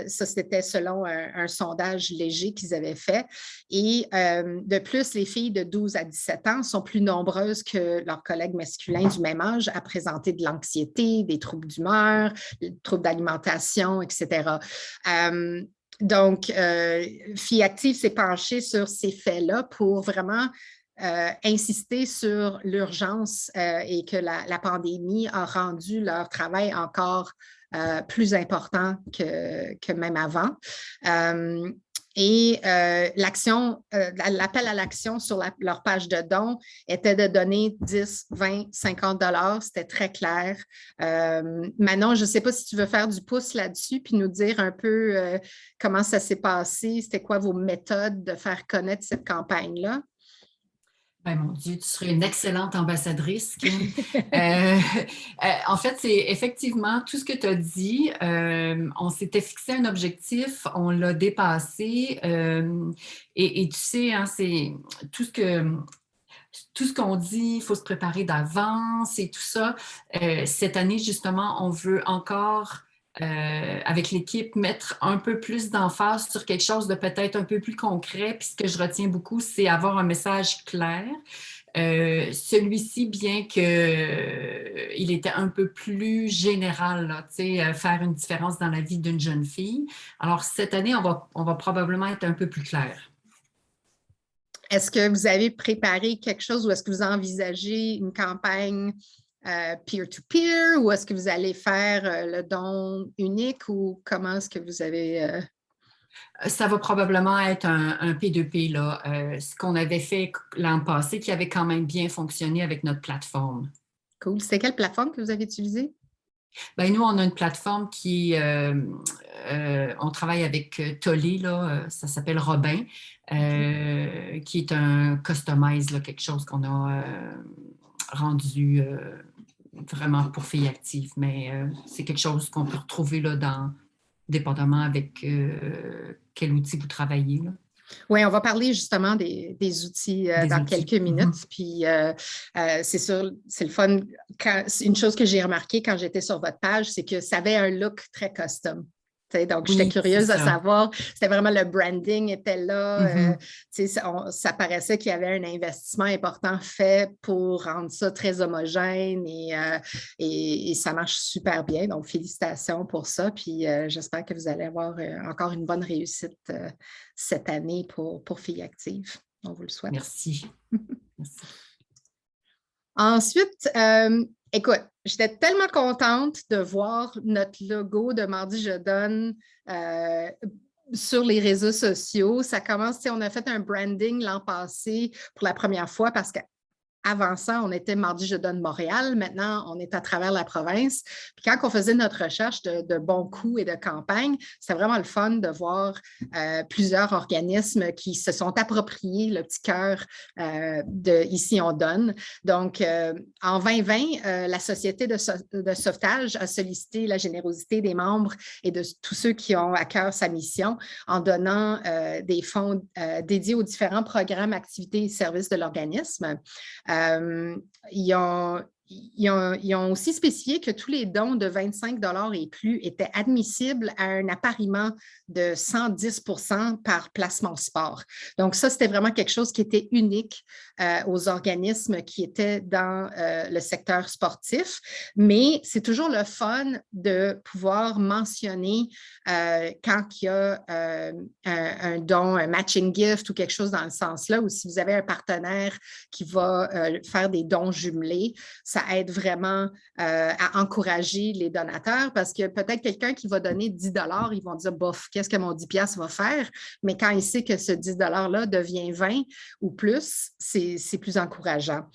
ça, c'était selon un sondage léger qu'ils avaient fait. Et de plus, les filles de 12 à 17 ans sont plus nombreuses que leurs collègues masculins du même âge à présenter de l'anxiété, des troubles d'humeur, des troubles d'alimentation, etc. Donc, Filles actives s'est penchée sur ces faits-là pour vraiment insister sur l'urgence et que la pandémie a rendu leur travail encore plus important que même avant. Et l'appel à l'action sur leur page de dons était de donner 10, 20, 50 $. C'était très clair. Manon, je ne sais pas si tu veux faire du pouce là-dessus puis nous dire un peu comment ça s'est passé. C'était quoi vos méthodes de faire connaître cette campagne-là? Ben, mon Dieu, tu serais une excellente ambassadrice, Kim. En fait, c'est effectivement tout ce que tu as dit. On s'était fixé un objectif, on l'a dépassé. Et tu sais, hein, c'est tout ce qu'on dit, il faut se préparer d'avance et tout ça. Cette année, justement, on veut encore avec l'équipe, mettre un peu plus d'emphase sur quelque chose de peut-être un peu plus concret. Puis ce que je retiens beaucoup, c'est avoir un message clair. Celui-ci, bien qu'il était un peu plus général, là, faire une différence dans la vie d'une jeune fille. Alors, cette année, on va probablement être un peu plus clair. Est-ce que vous avez préparé quelque chose ou est-ce que vous envisagez une campagne peer-to-peer ou est-ce que vous allez faire le don unique ou comment est-ce que vous avez… Ça va probablement être un P2P, là, ce qu'on avait fait l'an passé qui avait quand même bien fonctionné avec notre plateforme. Cool. C'était quelle plateforme que vous avez utilisée? Bien, nous, on a une plateforme qui… on travaille avec Tollé, là, ça s'appelle Robin, qui est un customize, là, quelque chose qu'on a rendu vraiment pour filles actives, mais c'est quelque chose qu'on peut retrouver là, dépendamment avec quel outil vous travaillez. Là. Oui, on va parler justement des outils dans quelques minutes. Puis c'est sûr, c'est le fun. Une chose que j'ai remarqué quand j'étais sur votre page, c'est que ça avait un look très custom. Donc, j'étais curieuse de savoir, c'était vraiment le branding était là. Ça paraissait qu'il y avait un investissement important fait pour rendre ça très homogène et ça marche super bien. Donc, félicitations pour ça. Puis, j'espère que vous allez avoir encore une bonne réussite cette année pour Filles actives. On vous le souhaite. Merci. Merci. Ensuite, écoute, j'étais tellement contente de voir notre logo de Mardi Je donne sur les réseaux sociaux. Ça commence, on a fait un branding l'an passé pour la première fois parce que avant ça, on était Mardi Je donne Montréal. Maintenant, on est à travers la province. Puis quand on faisait notre recherche de bons coups et de campagnes, c'était vraiment le fun de voir plusieurs organismes qui se sont appropriés le petit cœur de Ici on donne. Donc, en 2020, la Société de sauvetage a sollicité la générosité des membres et de tous ceux qui ont à cœur sa mission en donnant des fonds dédiés aux différents programmes, activités et services de l'organisme. Ils ont aussi spécifié que tous les dons de 25 $ et plus étaient admissibles à un appariement de 110 % par placement sport. Donc, ça, c'était vraiment quelque chose qui était unique aux organismes qui étaient dans le secteur sportif. Mais c'est toujours le fun de pouvoir mentionner quand il y a un don, un matching gift ou quelque chose dans le sens-là, ou si vous avez un partenaire qui va faire des dons jumelés, ça aide vraiment à encourager les donateurs parce que peut-être quelqu'un qui va donner 10 $, ils vont dire, bof, qu'est-ce que mon 10 $ va faire? Mais quand il sait que ce 10 $-là devient 20 ou plus, c'est plus encourageant.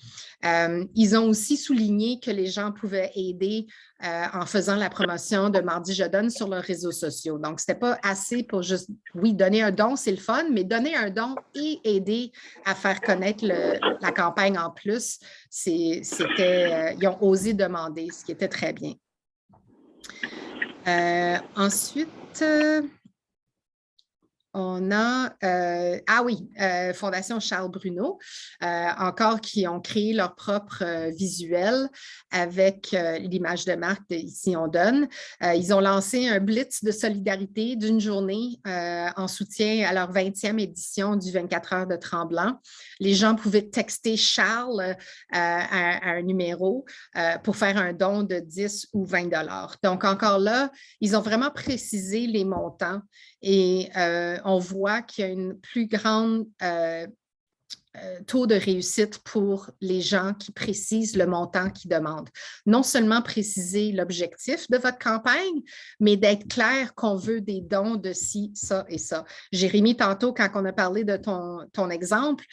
Ils ont aussi souligné que les gens pouvaient aider en faisant la promotion de Mardi Je donne sur leurs réseaux sociaux. Donc, ce n'était pas assez pour juste, oui, donner un don, c'est le fun, mais donner un don et aider à faire connaître la campagne en plus, ils ont osé demander, ce qui était très bien. Ensuite, on a, Fondation Charles Bruno, encore qui ont créé leur propre visuel avec l'image de marque de Ici on donne. Ils ont lancé un blitz de solidarité d'une journée en soutien à leur 20e édition du 24 heures de Tremblant. Les gens pouvaient texter Charles à un numéro pour faire un don de 10 ou 20 $. Donc, encore là, ils ont vraiment précisé les montants et on voit qu'il y a une plus grande taux de réussite pour les gens qui précisent le montant qu'ils demandent. Non seulement préciser l'objectif de votre campagne, mais d'être clair qu'on veut des dons de ci, ça et ça. Jérémy, tantôt, quand on a parlé de ton exemple,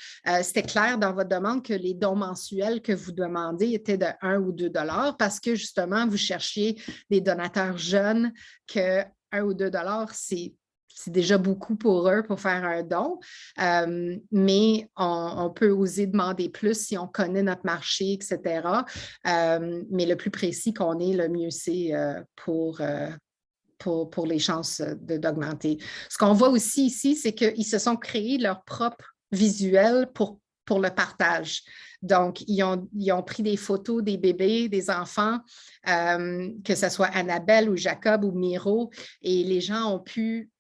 c'était clair dans votre demande que les dons mensuels que vous demandez étaient de 1 ou 2 $ parce que justement, vous cherchiez des donateurs jeunes que 1 ou 2 $ c'est déjà beaucoup pour eux pour faire un don, mais on peut oser demander plus si on connaît notre marché, etc. Mais le plus précis qu'on est, le mieux c'est pour les chances d'augmenter. Ce qu'on voit aussi ici, c'est qu'ils se sont créés leur propre visuel pour le partage. Donc, ils ont pris des photos des bébés, des enfants, que ce soit Annabelle ou Jacob ou Miro, et les gens ont pu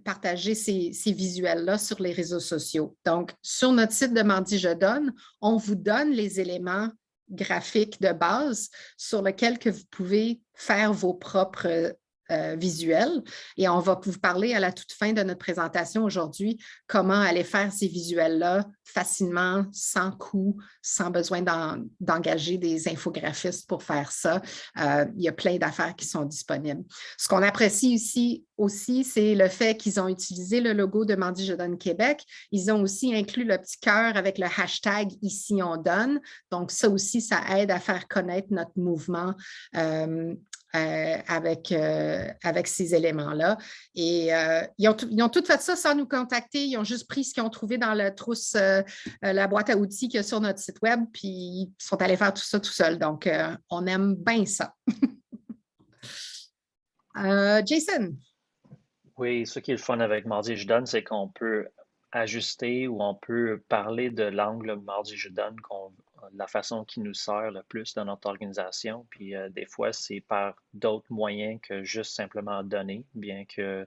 partager ces visuels-là sur les réseaux sociaux. Donc, sur notre site de Mardi Je donne, on vous donne les éléments graphiques de base sur lesquels que vous pouvez faire vos propres visuels. Et on va vous parler à la toute fin de notre présentation aujourd'hui comment aller faire ces visuels-là facilement, sans coût, sans besoin d'engager des infographistes pour faire ça. Il y a plein d'affaires qui sont disponibles. Ce qu'on apprécie ici aussi, c'est le fait qu'ils ont utilisé le logo de Mardi Je donne Québec. Ils ont aussi inclus le petit cœur avec le hashtag Ici on donne. Donc, ça aussi, ça aide à faire connaître notre mouvement avec ces éléments-là. Et ils ont tout fait ça sans nous contacter. Ils ont juste pris ce qu'ils ont trouvé dans la trousse, la boîte à outils qu'il y a sur notre site web, puis ils sont allés faire tout ça tout seuls. Donc, on aime bien ça. Jason? Oui, ce qui est le fun avec Mardi Je donne, c'est qu'on peut ajuster ou on peut parler de l'angle Mardi Je donne, la façon qui nous sert le plus dans notre organisation. Puis des fois, c'est par d'autres moyens que juste simplement donner, bien que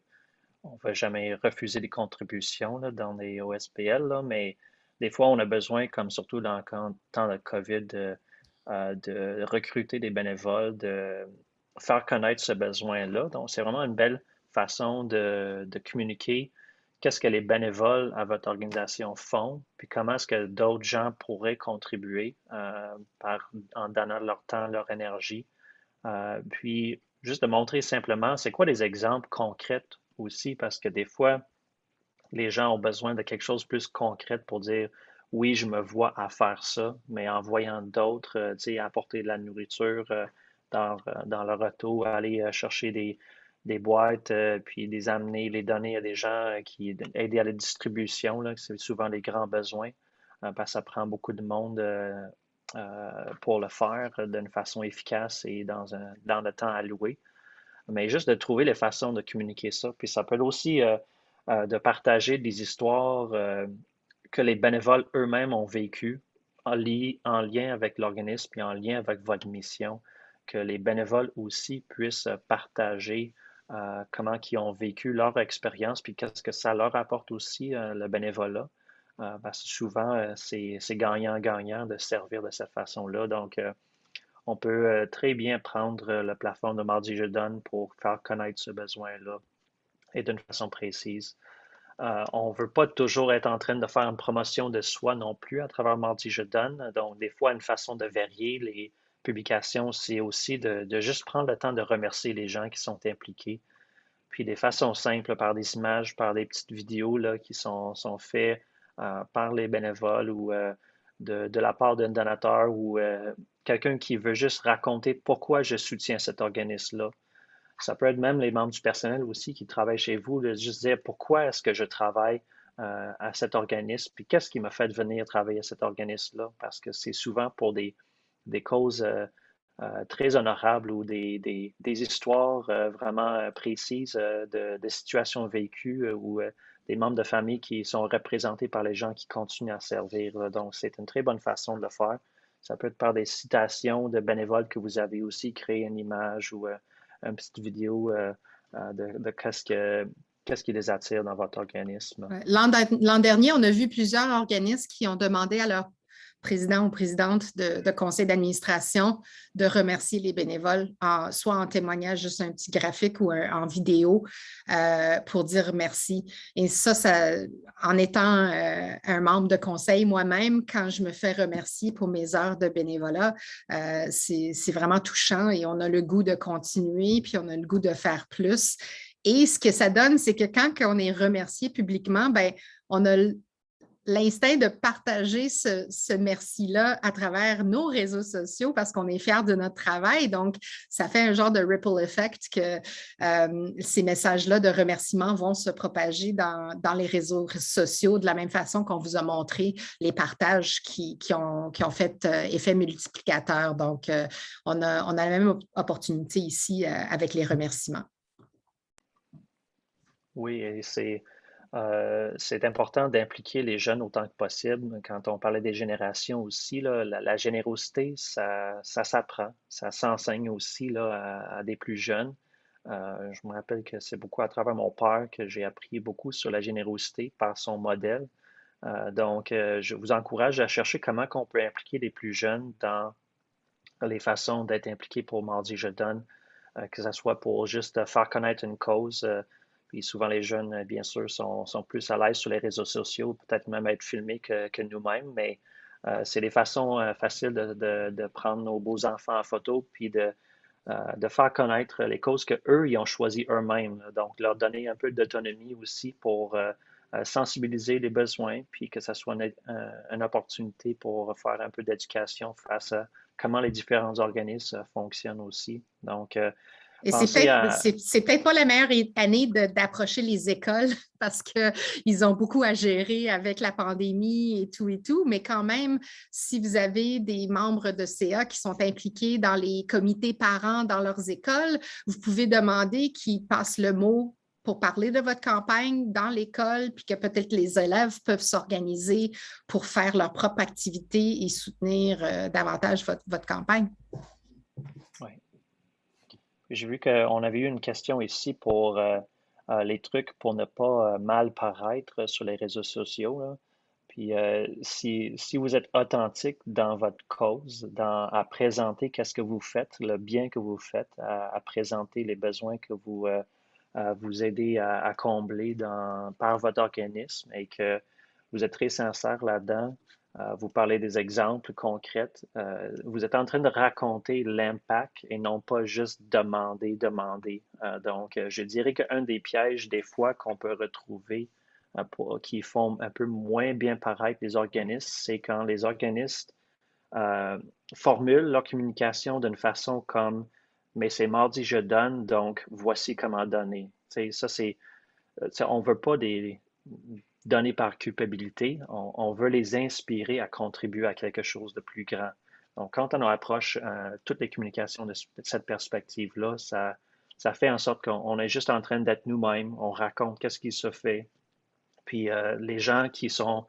on ne va jamais refuser des contributions là, dans les OSBL, là, mais des fois, on a besoin, comme surtout dans le temps de COVID, de recruter des bénévoles, de faire connaître ce besoin-là. Donc, c'est vraiment une belle façon de communiquer qu'est-ce que les bénévoles à votre organisation font, puis comment est-ce que d'autres gens pourraient contribuer en donnant leur temps, leur énergie. Puis, juste de montrer simplement, c'est quoi des exemples concrets aussi parce que des fois, les gens ont besoin de quelque chose de plus concret pour dire oui, je me vois à faire ça, mais en voyant d'autres, tu sais, apporter de la nourriture dans leur auto, aller chercher des boîtes, puis les amener, les donner à des gens qui aider à la distribution, là, c'est souvent les grands besoins, parce que ça prend beaucoup de monde pour le faire d'une façon efficace et dans le temps alloué. Mais juste de trouver les façons de communiquer ça. Puis ça peut être aussi de partager des histoires que les bénévoles eux-mêmes ont vécues en lien avec l'organisme et en lien avec votre mission, que les bénévoles aussi puissent partager comment ils ont vécu leur expérience, puis qu'est-ce que ça leur apporte aussi, le bénévolat. Parce que souvent, c'est gagnant-gagnant de servir de cette façon-là. Donc, on peut très bien prendre la plateforme de Mardi Je Donne pour faire connaître ce besoin-là et d'une façon précise. On ne veut pas toujours être en train de faire une promotion de soi non plus à travers Mardi Je Donne. Donc, des fois, une façon de varier les publications, c'est aussi de juste prendre le temps de remercier les gens qui sont impliqués. Puis, des façons simples, par des images, par des petites vidéos là, qui sont faites par les bénévoles ou de la part d'un donateur ou quelqu'un qui veut juste raconter pourquoi je soutiens cet organisme-là. Ça peut être même les membres du personnel aussi qui travaillent chez vous, de juste dire pourquoi est-ce que je travaille à cet organisme, puis qu'est-ce qui m'a fait venir travailler à cet organisme-là, parce que c'est souvent pour des causes très honorables ou des histoires vraiment précises de situations vécues ou des membres de famille qui sont représentés par les gens qui continuent à servir. Donc, c'est une très bonne façon de le faire. Ça peut être par des citations de bénévoles que vous avez aussi créé une image ou une petite vidéo de qu'est-ce qui les attire dans votre organisme. Ouais. L'an dernier, on a vu plusieurs organismes qui ont demandé à leur président ou présidente de conseil d'administration de remercier les bénévoles, soit en témoignage, juste un petit graphique ou en vidéo pour dire merci. Et ça en étant un membre de conseil moi-même, quand je me fais remercier pour mes heures de bénévolat, c'est vraiment touchant et on a le goût de continuer, puis on a le goût de faire plus. Et ce que ça donne, c'est que quand on est remercié publiquement, ben, on a l'instinct de partager ce merci-là à travers nos réseaux sociaux parce qu'on est fiers de notre travail. Donc, ça fait un genre de ripple effect que ces messages-là de remerciement vont se propager dans les réseaux sociaux de la même façon qu'on vous a montré les partages qui ont fait effet multiplicateur. Donc, on a la même opportunité ici avec les remerciements. Oui, et c'est important d'impliquer les jeunes autant que possible. Quand on parlait des générations aussi, là, la générosité, ça s'apprend, ça s'enseigne aussi là, à des plus jeunes. Je me rappelle que c'est beaucoup à travers mon père que j'ai appris beaucoup sur la générosité par son modèle. Donc, je vous encourage à chercher comment on peut impliquer les plus jeunes dans les façons d'être impliqués pour Mardi Je Donne, que ce soit pour juste faire connaître une cause. Puis souvent, les jeunes, bien sûr, sont plus à l'aise sur les réseaux sociaux, peut-être même être filmés que nous-mêmes, mais c'est des façons faciles de prendre nos beaux enfants en photo, puis de faire connaître les causes qu'eux, ils ont choisies eux-mêmes. Donc, leur donner un peu d'autonomie aussi pour sensibiliser les besoins, puis que ce soit une opportunité pour faire un peu d'éducation face à comment les différents organismes fonctionnent aussi. Donc, et c'est peut-être pas la meilleure année d'approcher les écoles parce qu'ils ont beaucoup à gérer avec la pandémie et tout, mais quand même, si vous avez des membres de CA qui sont impliqués dans les comités parents dans leurs écoles, vous pouvez demander qu'ils passent le mot pour parler de votre campagne dans l'école, puis que peut-être les élèves peuvent s'organiser pour faire leur propre activité et soutenir davantage votre campagne. Oui. J'ai vu qu'on avait eu une question ici pour les trucs pour ne pas mal paraître sur les réseaux sociaux, là. Puis si vous êtes authentique dans votre cause, à présenter qu'est-ce que vous faites, le bien que vous faites, à présenter les besoins que vous aidez à combler par votre organisme et que vous êtes très sincère là-dedans, Vous parlez des exemples concrets. Vous êtes en train de raconter l'impact et non pas juste demander. Donc, je dirais qu'un des pièges des fois qu'on peut retrouver qui font un peu moins bien paraître les organismes, c'est quand les organismes formulent leur communication d'une façon comme mais c'est mardi, je donne, donc voici comment donner. Ça, on ne veut pas donner par culpabilité, on veut les inspirer à contribuer à quelque chose de plus grand. Donc, quand on approche toutes les communications de cette perspective-là, ça fait en sorte qu'on est juste en train d'être nous-mêmes, on raconte qu'est-ce qui se fait, puis les gens qui sont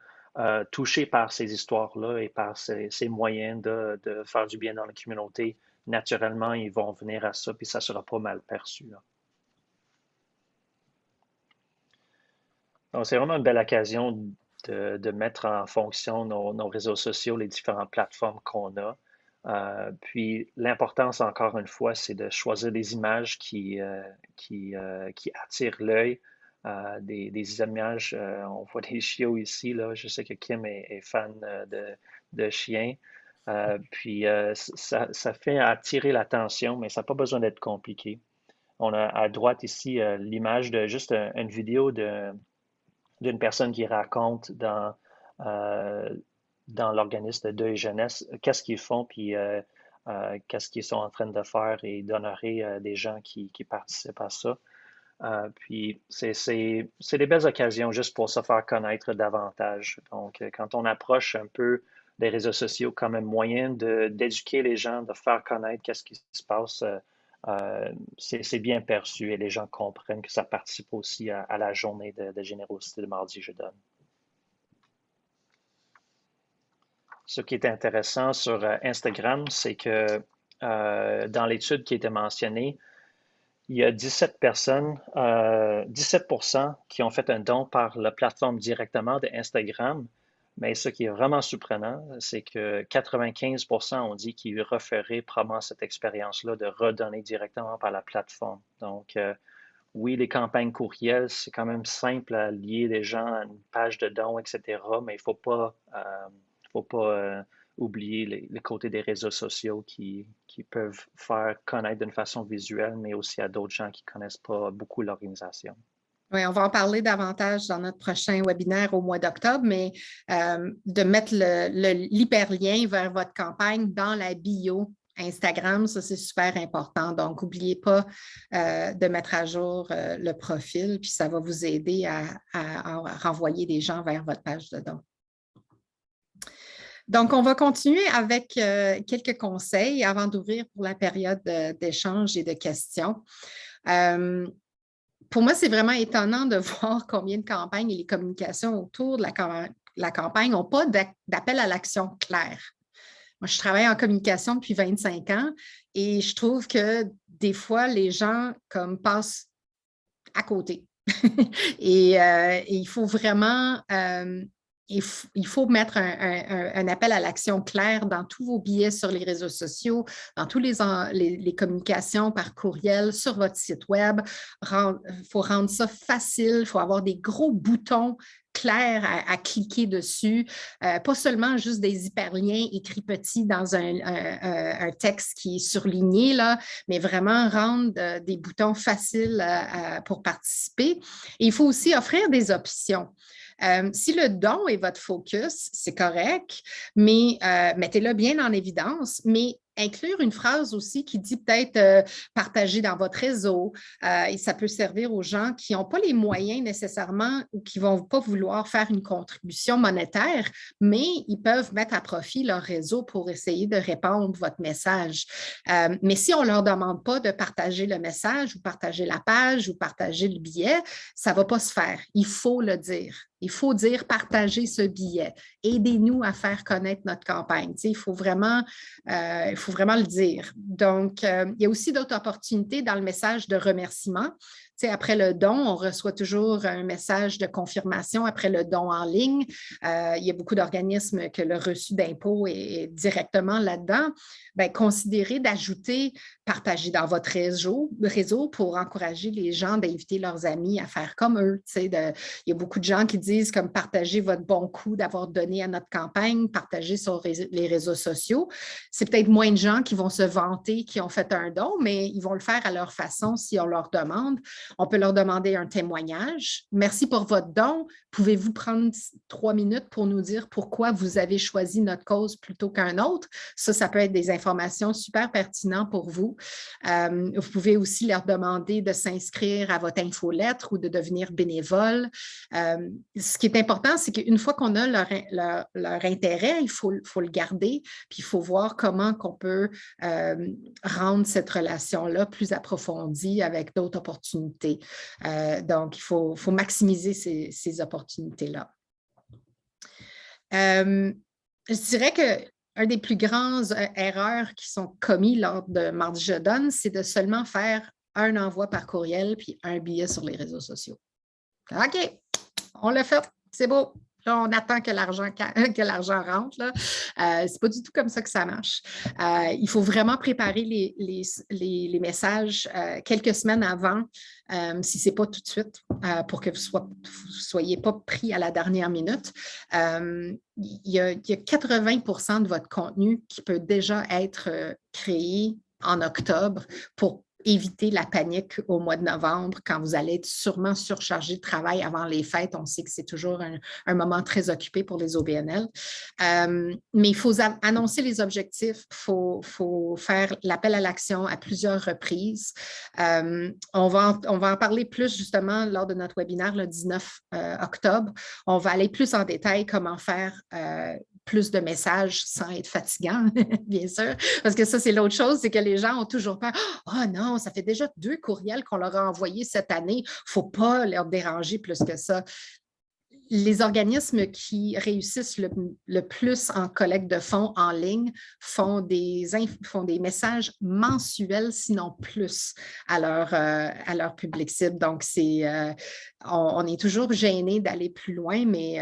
touchés par ces histoires-là et par ces moyens de faire du bien dans la communauté, naturellement, ils vont venir à ça, puis ça ne sera pas mal perçu. Donc, c'est vraiment une belle occasion de mettre en fonction nos réseaux sociaux, les différentes plateformes qu'on a. Puis l'importance, encore une fois, c'est de choisir des images qui attirent l'œil, des images, on voit des chiots ici, là. Je sais que Kim est fan de chiens. Puis ça fait attirer l'attention, mais ça n'a pas besoin d'être compliqué. On a à droite ici l'image de juste une vidéo d'une personne qui raconte dans l'organisme de deuil jeunesse qu'est-ce qu'ils font, puis qu'est-ce qu'ils sont en train de faire et d'honorer des gens qui participent à ça. Puis c'est des belles occasions juste pour se faire connaître davantage. Donc, quand on approche un peu des réseaux sociaux comme un moyen d'éduquer les gens, de faire connaître qu'est-ce qui se passe, c'est bien perçu et les gens comprennent que ça participe aussi à la journée de générosité de mardi, je donne. Ce qui est intéressant sur Instagram, c'est que dans l'étude qui était mentionnée, il y a 17% qui ont fait un don par la plateforme directement de Instagram. Mais ce qui est vraiment surprenant, c'est que 95% ont dit qu'ils referaient probablement cette expérience-là de redonner directement par la plateforme. Donc, oui, les campagnes courriels, c'est quand même simple à lier les gens à une page de dons, etc. Mais il ne faut pas oublier le côté des réseaux sociaux qui peuvent faire connaître d'une façon visuelle, mais aussi à d'autres gens qui ne connaissent pas beaucoup l'organisation. Oui, on va en parler davantage dans notre prochain webinaire au mois d'octobre, mais de mettre l'hyperlien vers votre campagne dans la bio Instagram, ça c'est super important. Donc, n'oubliez pas de mettre à jour le profil, puis ça va vous aider à renvoyer des gens vers votre page de don. Donc, on va continuer avec quelques conseils avant d'ouvrir pour la période d'échange et de questions. Pour moi, c'est vraiment étonnant de voir combien de campagnes et les communications autour de la campagne n'ont pas d'appel à l'action clair. Moi, je travaille en communication depuis 25 ans et je trouve que des fois, les gens passent à côté. et il faut vraiment... il faut mettre un appel à l'action clair dans tous vos billets sur les réseaux sociaux, dans toutes les communications par courriel, sur votre site web. Il faut rendre ça facile, il faut avoir des gros boutons clairs à cliquer dessus, pas seulement juste des hyperliens écrits petits dans un texte qui est surligné, là, mais vraiment rendre des boutons faciles pour participer. Et il faut aussi offrir des options. Si le don est votre focus, c'est correct, mais mettez-le bien en évidence, mais inclure une phrase aussi qui dit peut-être partager dans votre réseau et ça peut servir aux gens qui n'ont pas les moyens nécessairement ou qui ne vont pas vouloir faire une contribution monétaire, mais ils peuvent mettre à profit leur réseau pour essayer de répandre votre message. Mais si on ne leur demande pas de partager le message ou partager la page ou partager le billet, ça ne va pas se faire. Il faut le dire. Il faut dire partagez ce billet. Aidez-nous à faire connaître notre campagne. Il faut vraiment le dire. Donc, il y a aussi d'autres opportunités dans le message de remerciement. après le don, on reçoit toujours un message de confirmation après le don en ligne. Il y a beaucoup d'organismes que le reçu d'impôt est directement là-dedans. Bien, considérez d'ajouter, partager dans votre réseau pour encourager les gens d'inviter leurs amis à faire comme eux. Il y a beaucoup de gens qui disent comme partagez votre bon coup d'avoir donné à notre campagne, partagez sur les réseaux sociaux. C'est peut-être moins de gens qui vont se vanter qui ont fait un don, mais ils vont le faire à leur façon si on leur demande. On peut leur demander un témoignage. Merci pour votre don. Pouvez-vous prendre 3 minutes pour nous dire pourquoi vous avez choisi notre cause plutôt qu'un autre? Ça peut être des informations super pertinentes pour vous. Vous pouvez aussi leur demander de s'inscrire à votre infolettre ou de devenir bénévole. Ce qui est important, c'est qu'une fois qu'on a leur intérêt, il faut le garder, puis il faut voir comment on peut rendre cette relation-là plus approfondie avec d'autres opportunités. Donc, il faut maximiser ces opportunités-là. Je dirais qu'une des plus grandes erreurs qui sont commises lors de Mardi Je donne, c'est de seulement faire un envoi par courriel puis un billet sur les réseaux sociaux. OK, on l'a fait, c'est beau. Là, on attend que l'argent rentre. Ce n'est pas du tout comme ça que ça marche. Il faut vraiment préparer les messages quelques semaines avant, si ce n'est pas tout de suite, pour que vous ne soyez pas pris à la dernière minute. Il y a 80% de votre contenu qui peut déjà être créé en octobre pour éviter la panique au mois de novembre quand vous allez être sûrement surchargé de travail avant les fêtes. On sait que c'est toujours un moment très occupé pour les OBNL. Mais il faut annoncer les objectifs, il faut faire l'appel à l'action à plusieurs reprises. On va en parler plus justement lors de notre webinaire le 19 octobre. On va aller plus en détail comment faire plus de messages sans être fatigant, bien sûr, parce que ça, c'est l'autre chose, c'est que les gens ont toujours peur. « Oh non, ça fait déjà 2 courriels qu'on leur a envoyés cette année, il ne faut pas leur déranger plus que ça. » Les organismes qui réussissent le plus en collecte de fonds en ligne font des messages mensuels, sinon plus, à leur public cible. Donc, on est toujours gêné d'aller plus loin, mais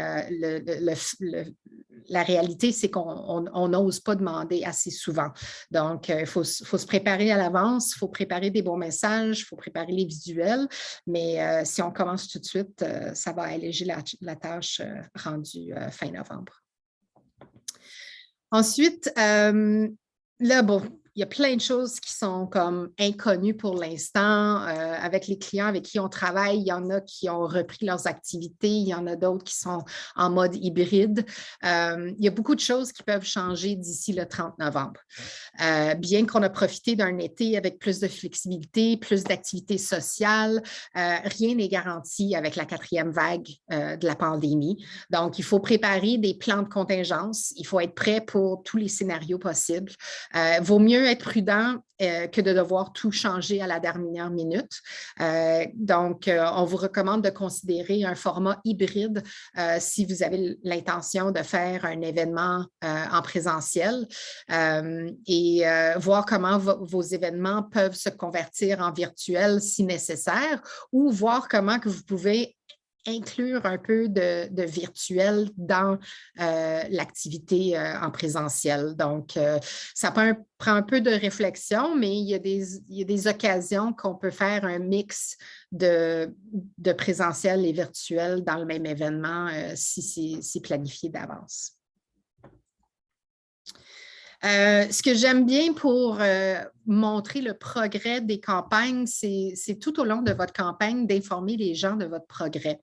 la réalité, c'est qu'on n'ose pas demander assez souvent. Donc, il faut se préparer à l'avance, il faut préparer des bons messages, il faut préparer les visuels, mais si on commence tout de suite, ça va alléger la tâche rendue fin novembre. Ensuite, là, bon, il y a plein de choses qui sont comme inconnues pour l'instant. Avec les clients avec qui on travaille, il y en a qui ont repris leurs activités, il y en a d'autres qui sont en mode hybride. Il y a beaucoup de choses qui peuvent changer d'ici le 30 novembre. Bien qu'on a profité d'un été avec plus de flexibilité, plus d'activités sociales, rien n'est garanti avec la 4e vague de la pandémie. Donc, il faut préparer des plans de contingence. Il faut être prêt pour tous les scénarios possibles. Vaut mieux être prudent que de devoir tout changer à la dernière minute. Donc, on vous recommande de considérer un format hybride si vous avez l'intention de faire un événement en présentiel et voir comment vos événements peuvent se convertir en virtuel si nécessaire ou voir comment que vous pouvez inclure un peu de virtuel dans l'activité en présentiel. Donc, ça prend un peu de réflexion, mais il y a des occasions qu'on peut faire un mix de présentiel et virtuel dans le même événement si c'est planifié d'avance. Ce que j'aime bien pour montrer le progrès des campagnes, c'est tout au long de votre campagne d'informer les gens de votre progrès.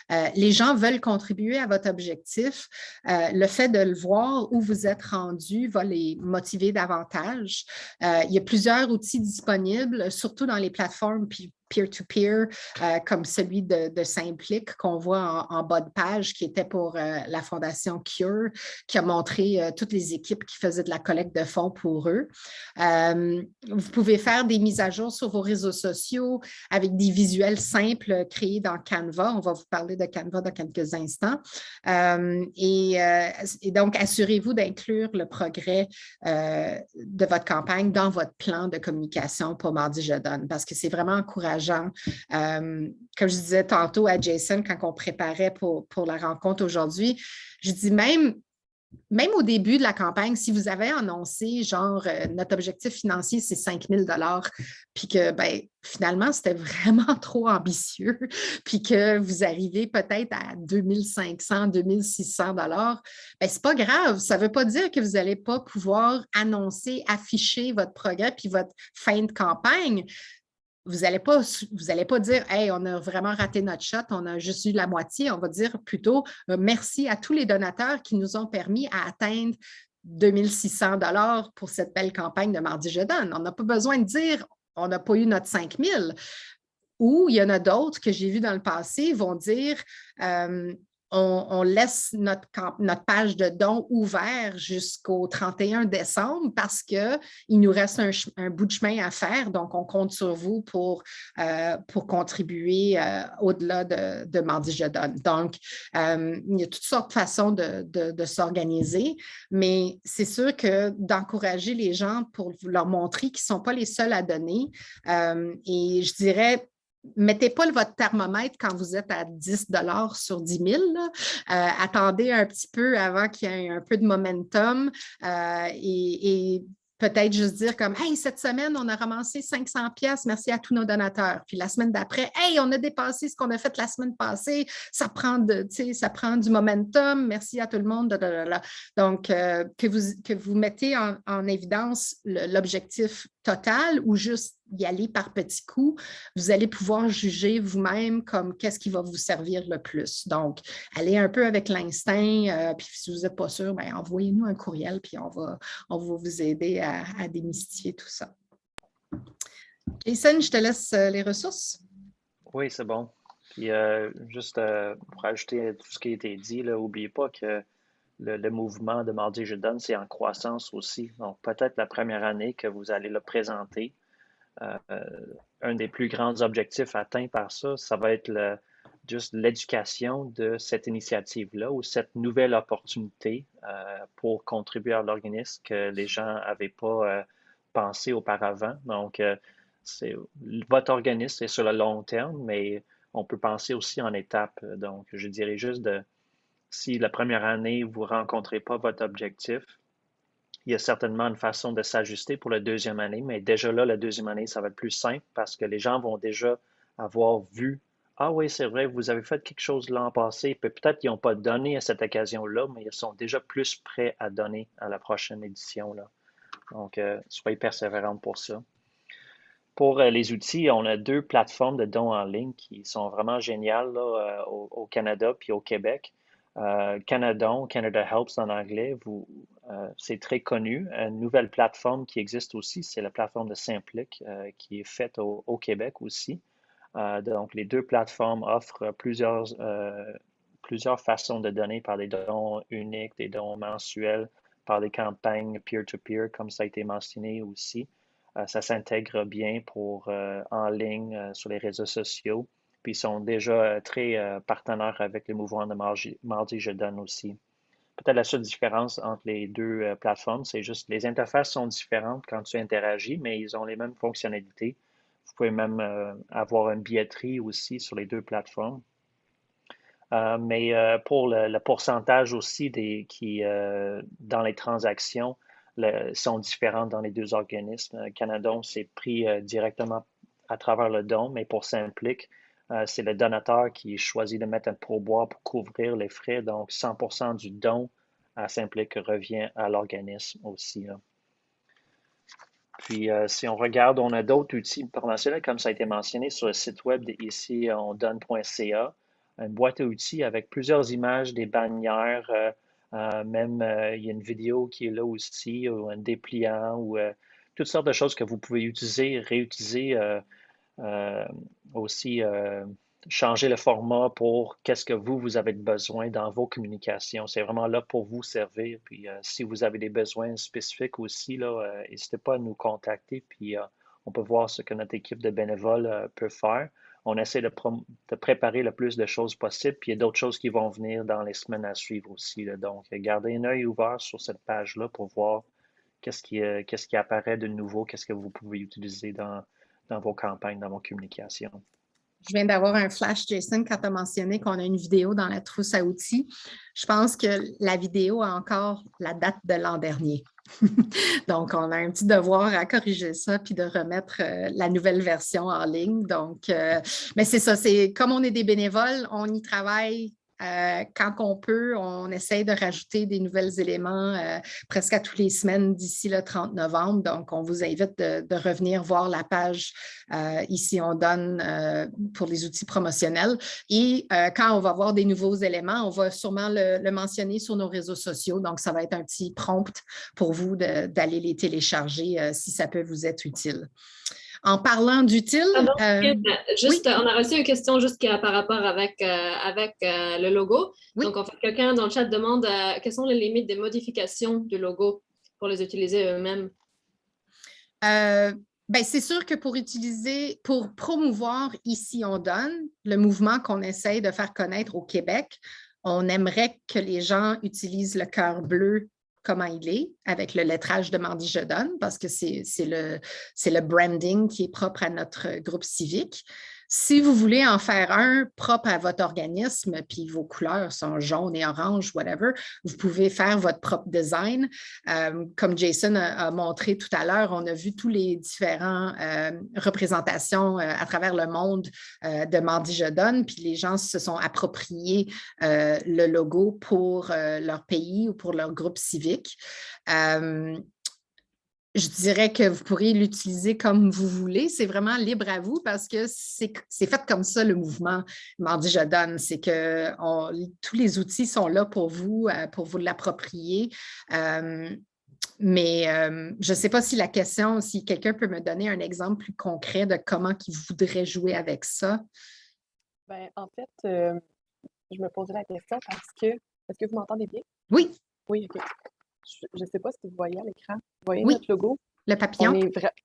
Les gens veulent contribuer à votre objectif. Le fait de le voir où vous êtes rendu va les motiver davantage. Il y a plusieurs outils disponibles, surtout dans les plateformes peer-to-peer, comme celui de Simplic qu'on voit en bas de page, qui était pour la Fondation Cure, qui a montré toutes les équipes qui faisaient de la collecte de fonds pour eux. Vous pouvez faire des mises à jour sur vos réseaux sociaux avec des visuels simples créés dans Canva. On va vous parler de Canva dans quelques instants. Et donc, assurez-vous d'inclure le progrès de votre campagne dans votre plan de communication pour Mardi Je donne, parce que c'est vraiment encourageant encourageant. Comme je disais tantôt à Jason quand on préparait pour la rencontre aujourd'hui, je dis même au début de la campagne, si vous avez annoncé, genre, notre objectif financier, c'est 5 000 puis que, ben, finalement, c'était vraiment trop ambitieux, puis que vous arrivez peut-être à 2 500, 2 600 ben, c'est pas grave. Ça ne veut pas dire que vous n'allez pas pouvoir annoncer, afficher votre progrès puis votre fin de campagne. Vous n'allez pas dire « Hey, on a vraiment raté notre shot, on a juste eu la moitié ». On va dire plutôt « Merci à tous les donateurs qui nous ont permis à atteindre 2 600 $ pour cette belle campagne de Mardi Je Donne ». On n'a pas besoin de dire « On n'a pas eu notre 5 000 ». Ou il y en a d'autres que j'ai vus dans le passé vont dire on laisse notre page de dons ouverte jusqu'au 31 décembre parce qu'il nous reste un bout de chemin à faire. Donc, on compte sur vous pour contribuer au-delà de Mardi Je Donne. Donc, il y a toutes sortes de façons de s'organiser, mais c'est sûr que d'encourager les gens pour leur montrer qu'ils ne sont pas les seuls à donner. Et je dirais, mettez pas votre thermomètre quand vous êtes à 10 $ sur 10 000. Attendez un petit peu avant qu'il y ait un peu de momentum et peut-être juste dire comme « Hey, cette semaine, on a ramassé 500 pièces, merci à tous nos donateurs. » Puis la semaine d'après, « Hey, on a dépassé ce qu'on a fait la semaine passée, ça prend du momentum, merci à tout le monde. » Donc, que vous mettez en évidence l'objectif total ou juste y aller par petits coups, vous allez pouvoir juger vous-même comme qu'est-ce qui va vous servir le plus. Donc, allez un peu avec l'instinct, puis si vous n'êtes pas sûr, bien, envoyez-nous un courriel, puis on va vous aider à démystifier tout ça. Jason, je te laisse les ressources. Oui, c'est bon. Puis juste pour ajouter tout ce qui a été dit, n'oubliez pas que le mouvement de Mardi Je Donne, c'est en croissance aussi. Donc, peut-être la première année que vous allez le présenter, un des plus grands objectifs atteints par ça, ça va être juste l'éducation de cette initiative-là ou cette nouvelle opportunité pour contribuer à l'organisme que les gens n'avaient pas pensé auparavant. Donc, votre organisme, c'est sur le long terme, mais on peut penser aussi en étapes. Donc, je dirais juste si la première année, vous ne rencontrez pas votre objectif, il y a certainement une façon de s'ajuster pour la deuxième année, mais déjà là, la deuxième année, ça va être plus simple parce que les gens vont déjà avoir vu ah oui, c'est vrai, vous avez fait quelque chose l'an passé, puis peut-être qu'ils n'ont pas donné à cette occasion-là, mais ils sont déjà plus prêts à donner à la prochaine édition, là. Donc, soyez persévérants pour ça. Pour les outils, on a 2 plateformes de dons en ligne qui sont vraiment géniales là, au Canada puis au Québec. Canadon, Canada Helps en anglais, c'est très connu. Une nouvelle plateforme qui existe aussi, c'est la plateforme de Simplic qui est faite au Québec aussi. Donc, les 2 plateformes offrent plusieurs façons de donner par des dons uniques, des dons mensuels, par des campagnes peer-to-peer, comme ça a été mentionné aussi. Ça s'intègre bien pour en ligne sur les réseaux sociaux. Puis ils sont déjà très partenaires avec le mouvement de Mardi Je Donne aussi. Peut-être la seule différence entre les 2 plateformes, c'est juste les interfaces sont différentes quand tu interagis, mais ils ont les mêmes fonctionnalités. Vous pouvez même avoir une billetterie aussi sur les 2 plateformes. Mais pour le pourcentage aussi qui, dans les transactions, sont différentes dans les 2 organismes. Canadon, c'est pris directement à travers le don, mais pour Simplic, c'est le donateur qui choisit de mettre un pourboire pour couvrir les frais. Donc, 100% du don à Simplic revient à l'organisme aussi, là. Puis, si on regarde, on a d'autres outils promotionnels, comme ça a été mentionné sur le site web de ici, ondonne.ca, une boîte à outils avec plusieurs images, des bannières, même il y a une vidéo qui est là aussi, ou un dépliant, ou toutes sortes de choses que vous pouvez utiliser, réutiliser, aussi changer le format pour qu'est-ce que vous avez besoin dans vos communications. C'est vraiment là pour vous servir. Puis si vous avez des besoins spécifiques aussi, là, n'hésitez pas à nous contacter. Puis on peut voir ce que notre équipe de bénévoles peut faire. On essaie de préparer le plus de choses possible. Puis il y a d'autres choses qui vont venir dans les semaines à suivre aussi, là. Donc, gardez un œil ouvert sur cette page-là pour voir qu'est-ce qui apparaît de nouveau, qu'est-ce que vous pouvez utiliser dans dans vos campagnes, dans vos communications. Je viens d'avoir un flash, Jason, quand tu as mentionné qu'on a une vidéo dans la trousse à outils. Je pense que la vidéo a encore la date de l'an dernier. Donc, on a un petit devoir à corriger ça puis de remettre la nouvelle version en ligne. Donc, mais c'est ça, c'est comme on est des bénévoles, on y travaille. Quand on peut, on essaye de rajouter des nouveaux éléments presque à toutes les semaines d'ici le 30 novembre. Donc, on vous invite de revenir voir la page ici, on donne pour les outils promotionnels. Et quand on va voir des nouveaux éléments, on va sûrement le mentionner sur nos réseaux sociaux. Donc, ça va être un petit prompt pour vous d'aller les télécharger si ça peut vous être utile. En parlant d'utile... juste, oui. On a reçu une question juste par rapport avec le logo. Oui. Donc, en fait, quelqu'un dans le chat demande quelles sont les limites des modifications du logo pour les utiliser eux-mêmes. Ben, c'est sûr que pour promouvoir Ici on donne, le mouvement qu'on essaye de faire connaître au Québec, on aimerait que les gens utilisent le cœur bleu comment il est, avec le lettrage de Mardi Je donne, parce que c'est le branding qui est propre à notre groupe civique. Si vous voulez en faire un propre à votre organisme, puis vos couleurs sont jaunes et orange, whatever, vous pouvez faire votre propre design. Comme Jason a montré tout à l'heure, on a vu tous les différents représentations à travers le monde de Mardi Je donne, puis les gens se sont appropriés le logo pour leur pays ou pour leur groupe civique. Je dirais que vous pourriez l'utiliser comme vous voulez. C'est vraiment libre à vous parce que c'est fait comme ça, le mouvement Mardi Je donne. C'est que tous les outils sont là pour vous l'approprier. Mais je ne sais pas si la question, si quelqu'un peut me donner un exemple plus concret de comment il voudrait jouer avec ça. Bien, en fait, je me posais la question parce que... Est-ce que vous m'entendez bien? Oui. Oui, OK. Je ne sais pas si vous voyez à l'écran. Vous voyez oui. notre logo? Le papillon?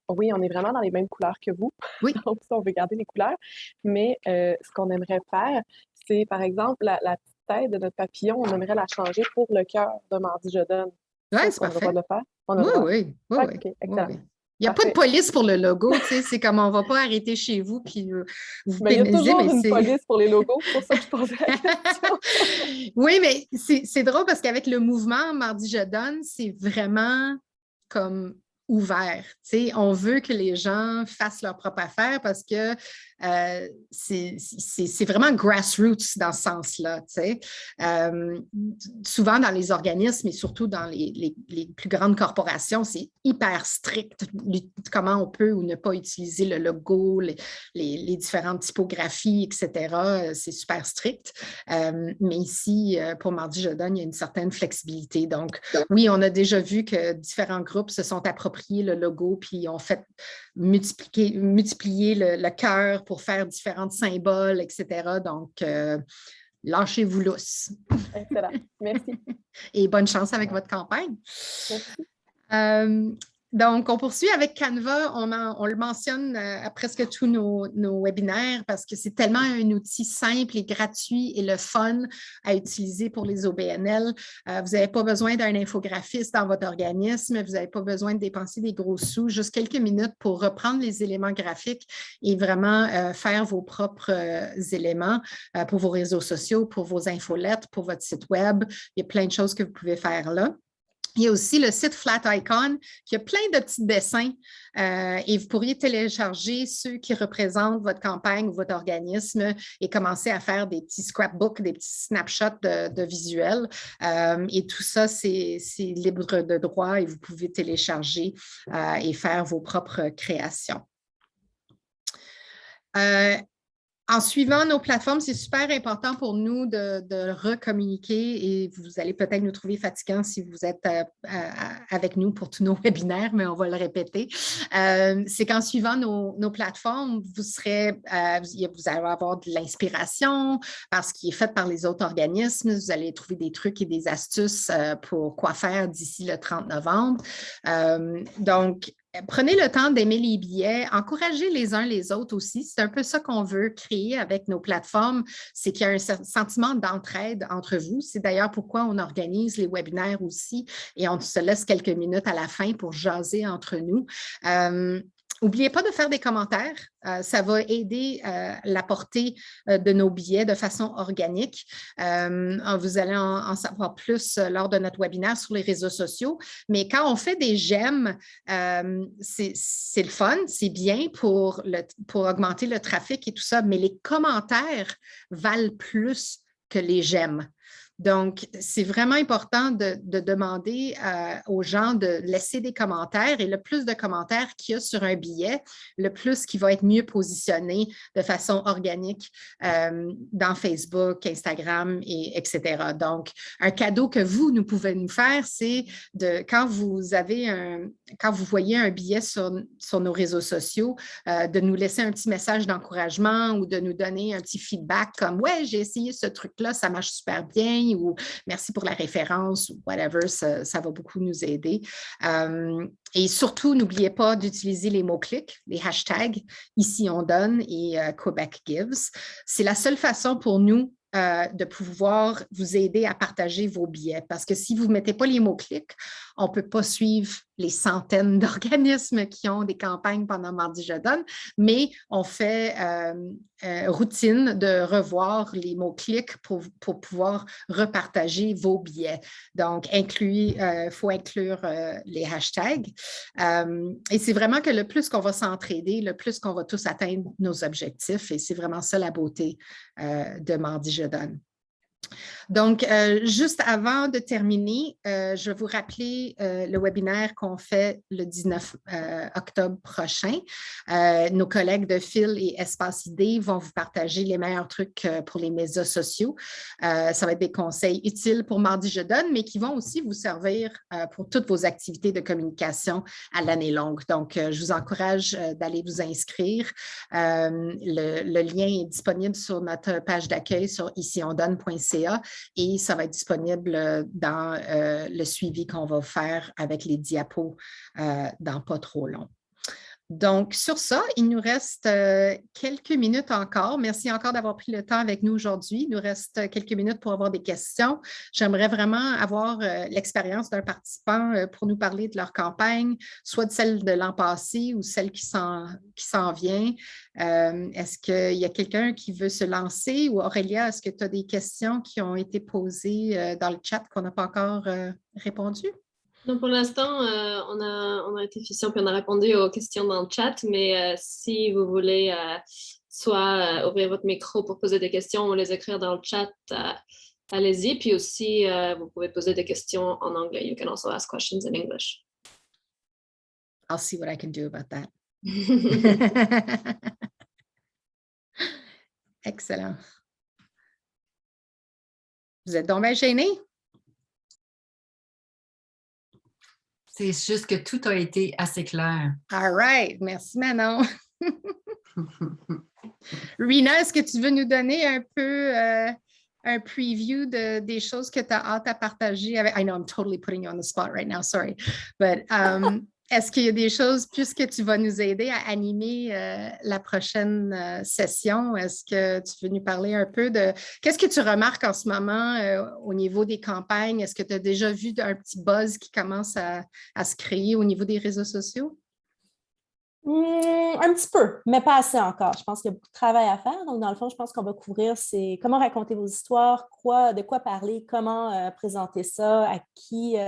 Oui, on est vraiment dans les mêmes couleurs que vous. Oui. Donc, on veut garder les couleurs. Mais ce qu'on aimerait faire, c'est, par exemple, la petite tête de notre papillon, on aimerait la changer pour le cœur de Mardi Je donne. Oui, c'est parfait. On a le droit de le faire? On a le droit. Oui. Okay, excellent. Oui. Il n'y a pas de police pour le logo, tu sais, c'est comme on ne va pas arrêter chez vous puis vous mais pénaliser. Il y a toujours une police pour les logos, c'est pour ça que je posais la question. Oui, mais c'est drôle parce qu'avec le mouvement Mardi Je donne, c'est vraiment comme ouvert. Tu sais, on veut que les gens fassent leur propre affaire parce que c'est vraiment grassroots dans ce sens-là. Tu sais. Souvent dans les organismes et surtout dans les plus grandes corporations, c'est hyper strict comment on peut ou ne pas utiliser le logo, les différentes typographies, etc. C'est super strict. Mais ici, pour Mardi Je donne, il y a une certaine flexibilité. Donc, oui, on a déjà vu que différents groupes se sont appropriés le logo puis ont fait multiplier le cœur pour faire différents symboles, etc. Donc, lâchez-vous lousse. Excellent. Merci. Et bonne chance avec votre campagne. Merci. Donc, on poursuit avec Canva. On le mentionne à presque tous nos webinaires parce que c'est tellement un outil simple et gratuit et le fun à utiliser pour les OBNL. Vous n'avez pas besoin d'un infographiste dans votre organisme. Vous n'avez pas besoin de dépenser des gros sous. Juste quelques minutes pour reprendre les éléments graphiques et vraiment faire vos propres éléments pour vos réseaux sociaux, pour vos infolettes, pour votre site web. Il y a plein de choses que vous pouvez faire là. Il y a aussi le site Flat Icon qui a plein de petits dessins et vous pourriez télécharger ceux qui représentent votre campagne ou votre organisme et commencer à faire des petits scrapbooks, des petits snapshots de visuels. Et tout ça, c'est libre de droit et vous pouvez télécharger et faire vos propres créations. En suivant nos plateformes, c'est super important pour nous de recommuniquer et vous allez peut-être nous trouver fatigants si vous êtes avec nous pour tous nos webinaires, mais on va le répéter. C'est qu'en suivant nos plateformes, vous allez avoir de l'inspiration parce qu'il est fait par les autres organismes. Vous allez trouver des trucs et des astuces pour quoi faire d'ici le 30 novembre. Donc, prenez le temps d'aimer les billets, encouragez les uns les autres aussi. C'est un peu ça qu'on veut créer avec nos plateformes, c'est qu'il y a un sentiment d'entraide entre vous. C'est d'ailleurs pourquoi on organise les webinaires aussi et on se laisse quelques minutes à la fin pour jaser entre nous. N'oubliez pas de faire des commentaires. Ça va aider la portée de nos billets de façon organique. Vous allez en savoir plus lors de notre webinaire sur les réseaux sociaux. Mais quand on fait des j'aime, c'est le fun, c'est bien pour augmenter le trafic et tout ça, mais les commentaires valent plus que les j'aime. Donc, c'est vraiment important de demander aux gens de laisser des commentaires et le plus de commentaires qu'il y a sur un billet, le plus qu'il va être mieux positionné de façon organique dans Facebook, Instagram, etc. Donc, un cadeau que nous pouvez nous faire, c'est quand vous voyez un billet sur nos réseaux sociaux, de nous laisser un petit message d'encouragement ou de nous donner un petit feedback comme « Ouais, j'ai essayé ce truc-là, ça marche super bien » ou « Merci pour la référence » ou whatever, ça va beaucoup nous aider. Et surtout, n'oubliez pas d'utiliser les mots-clics, les hashtags « Ici on donne » et « Québec Gives ». C'est la seule façon pour nous de pouvoir vous aider à partager vos billets. Parce que si vous ne mettez pas les mots-clics, on ne peut pas suivre les centaines d'organismes qui ont des campagnes pendant Mardi Je donne, mais on fait routine de revoir les mots-clics pour pouvoir repartager vos billets. Donc, il faut inclure les hashtags. Et c'est vraiment que le plus qu'on va s'entraider, le plus qu'on va tous atteindre nos objectifs. Et c'est vraiment ça la beauté de Mardi Je donne. Donc, juste avant de terminer, je vais vous rappeler le webinaire qu'on fait le 19 octobre prochain. Nos collègues de Phil et Espace Idée vont vous partager les meilleurs trucs pour les médias sociaux. Ça va être des conseils utiles pour Mardi Je donne, mais qui vont aussi vous servir pour toutes vos activités de communication à l'année longue. Donc, je vous encourage d'aller vous inscrire. Le lien est disponible sur notre page d'accueil sur iciondonne.ca. Et ça va être disponible dans le suivi qu'on va faire avec les diapos dans pas trop long. Donc, sur ça, il nous reste quelques minutes encore. Merci encore d'avoir pris le temps avec nous aujourd'hui. Il nous reste quelques minutes pour avoir des questions. J'aimerais vraiment avoir l'expérience d'un participant pour nous parler de leur campagne, soit de celle de l'an passé ou celle qui s'en vient. Est-ce qu'il y a quelqu'un qui veut se lancer? Ou Aurélia, est-ce que tu as des questions qui ont été posées dans le chat qu'on n'a pas encore répondu? Donc, pour l'instant, on a été efficient puis on a répondu aux questions dans le chat, mais si vous voulez soit ouvrir votre micro pour poser des questions ou les écrire dans le chat, allez-y. Puis aussi, vous pouvez poser des questions en anglais. You can also ask questions in English. I'll see what I can do about that. Excellent. Vous êtes donc bien gênés? C'est juste que tout a été assez clair. All right. Merci, Manon. Rina, est-ce que tu veux nous donner un peu un preview des choses que tu as hâte à partager avec... I know I'm totally putting you on the spot right now, sorry. But est-ce qu'il y a des choses, puisque tu vas nous aider à animer la prochaine session, est-ce que tu veux nous parler un peu de... Qu'est-ce que tu remarques en ce moment au niveau des campagnes? Est-ce que tu as déjà vu un petit buzz qui commence à se créer au niveau des réseaux sociaux? Un petit peu, mais pas assez encore. Je pense qu'il y a beaucoup de travail à faire. Donc, dans le fond, je pense qu'on va couvrir comment raconter vos histoires, de quoi parler, comment présenter ça, à qui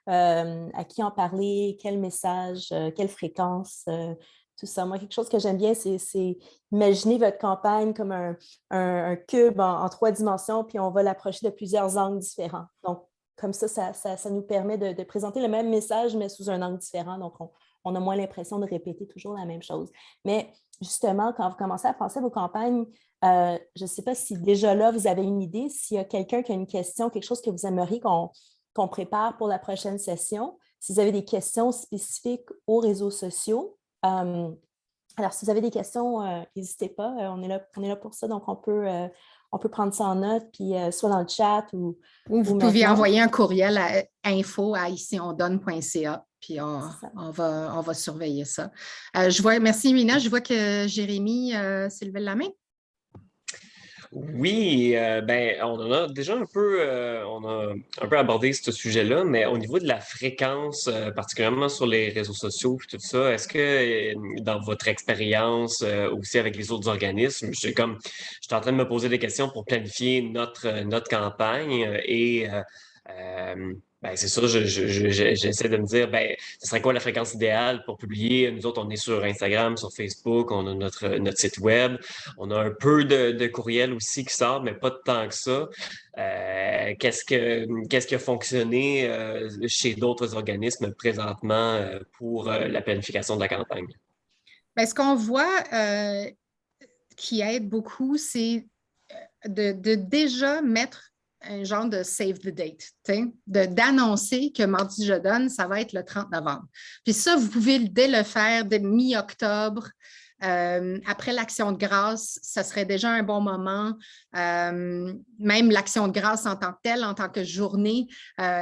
en parler, quel message, quelle fréquence, tout ça. Moi, quelque chose que j'aime bien, c'est imaginer votre campagne comme un cube en 3 dimensions, puis on va l'approcher de plusieurs angles différents. Donc, comme ça nous permet de présenter le même message, mais sous un angle différent. Donc, on a moins l'impression de répéter toujours la même chose. Mais justement, quand vous commencez à penser à vos campagnes, je ne sais pas si déjà là, vous avez une idée, s'il y a quelqu'un qui a une question, quelque chose que vous aimeriez qu'on prépare pour la prochaine session, si vous avez des questions spécifiques aux réseaux sociaux. Alors, si vous avez des questions, n'hésitez pas, on est là pour ça, donc on peut prendre ça en note, puis soit dans le chat ou vous pouvez envoyer un courriel à info@iciondonne.ca. Puis on va surveiller ça. Merci, Mina. Je vois que Jérémy s'est levé la main. Oui, on en a déjà un peu abordé ce sujet-là, mais au niveau de la fréquence, particulièrement sur les réseaux sociaux et tout ça, est-ce que dans votre expérience aussi avec les autres organismes, je suis en train de me poser des questions pour planifier notre campagne c'est ça, j'essaie de me dire, ce serait quoi la fréquence idéale pour publier? Nous autres, on est sur Instagram, sur Facebook, on a notre site web. On a un peu de courriel aussi qui sort, mais pas tant que ça. Qu'est-ce qui a fonctionné chez d'autres organismes présentement pour la planification de la campagne? Bien, ce qu'on voit qui aide beaucoup, c'est de déjà mettre un genre de save the date, d'annoncer que Mardi Je Donne, ça va être le 30 novembre. Puis ça, vous pouvez dès le faire dès mi-octobre. Après l'Action de grâce, ça serait déjà un bon moment. Même l'Action de grâce en tant que telle, en tant que journée,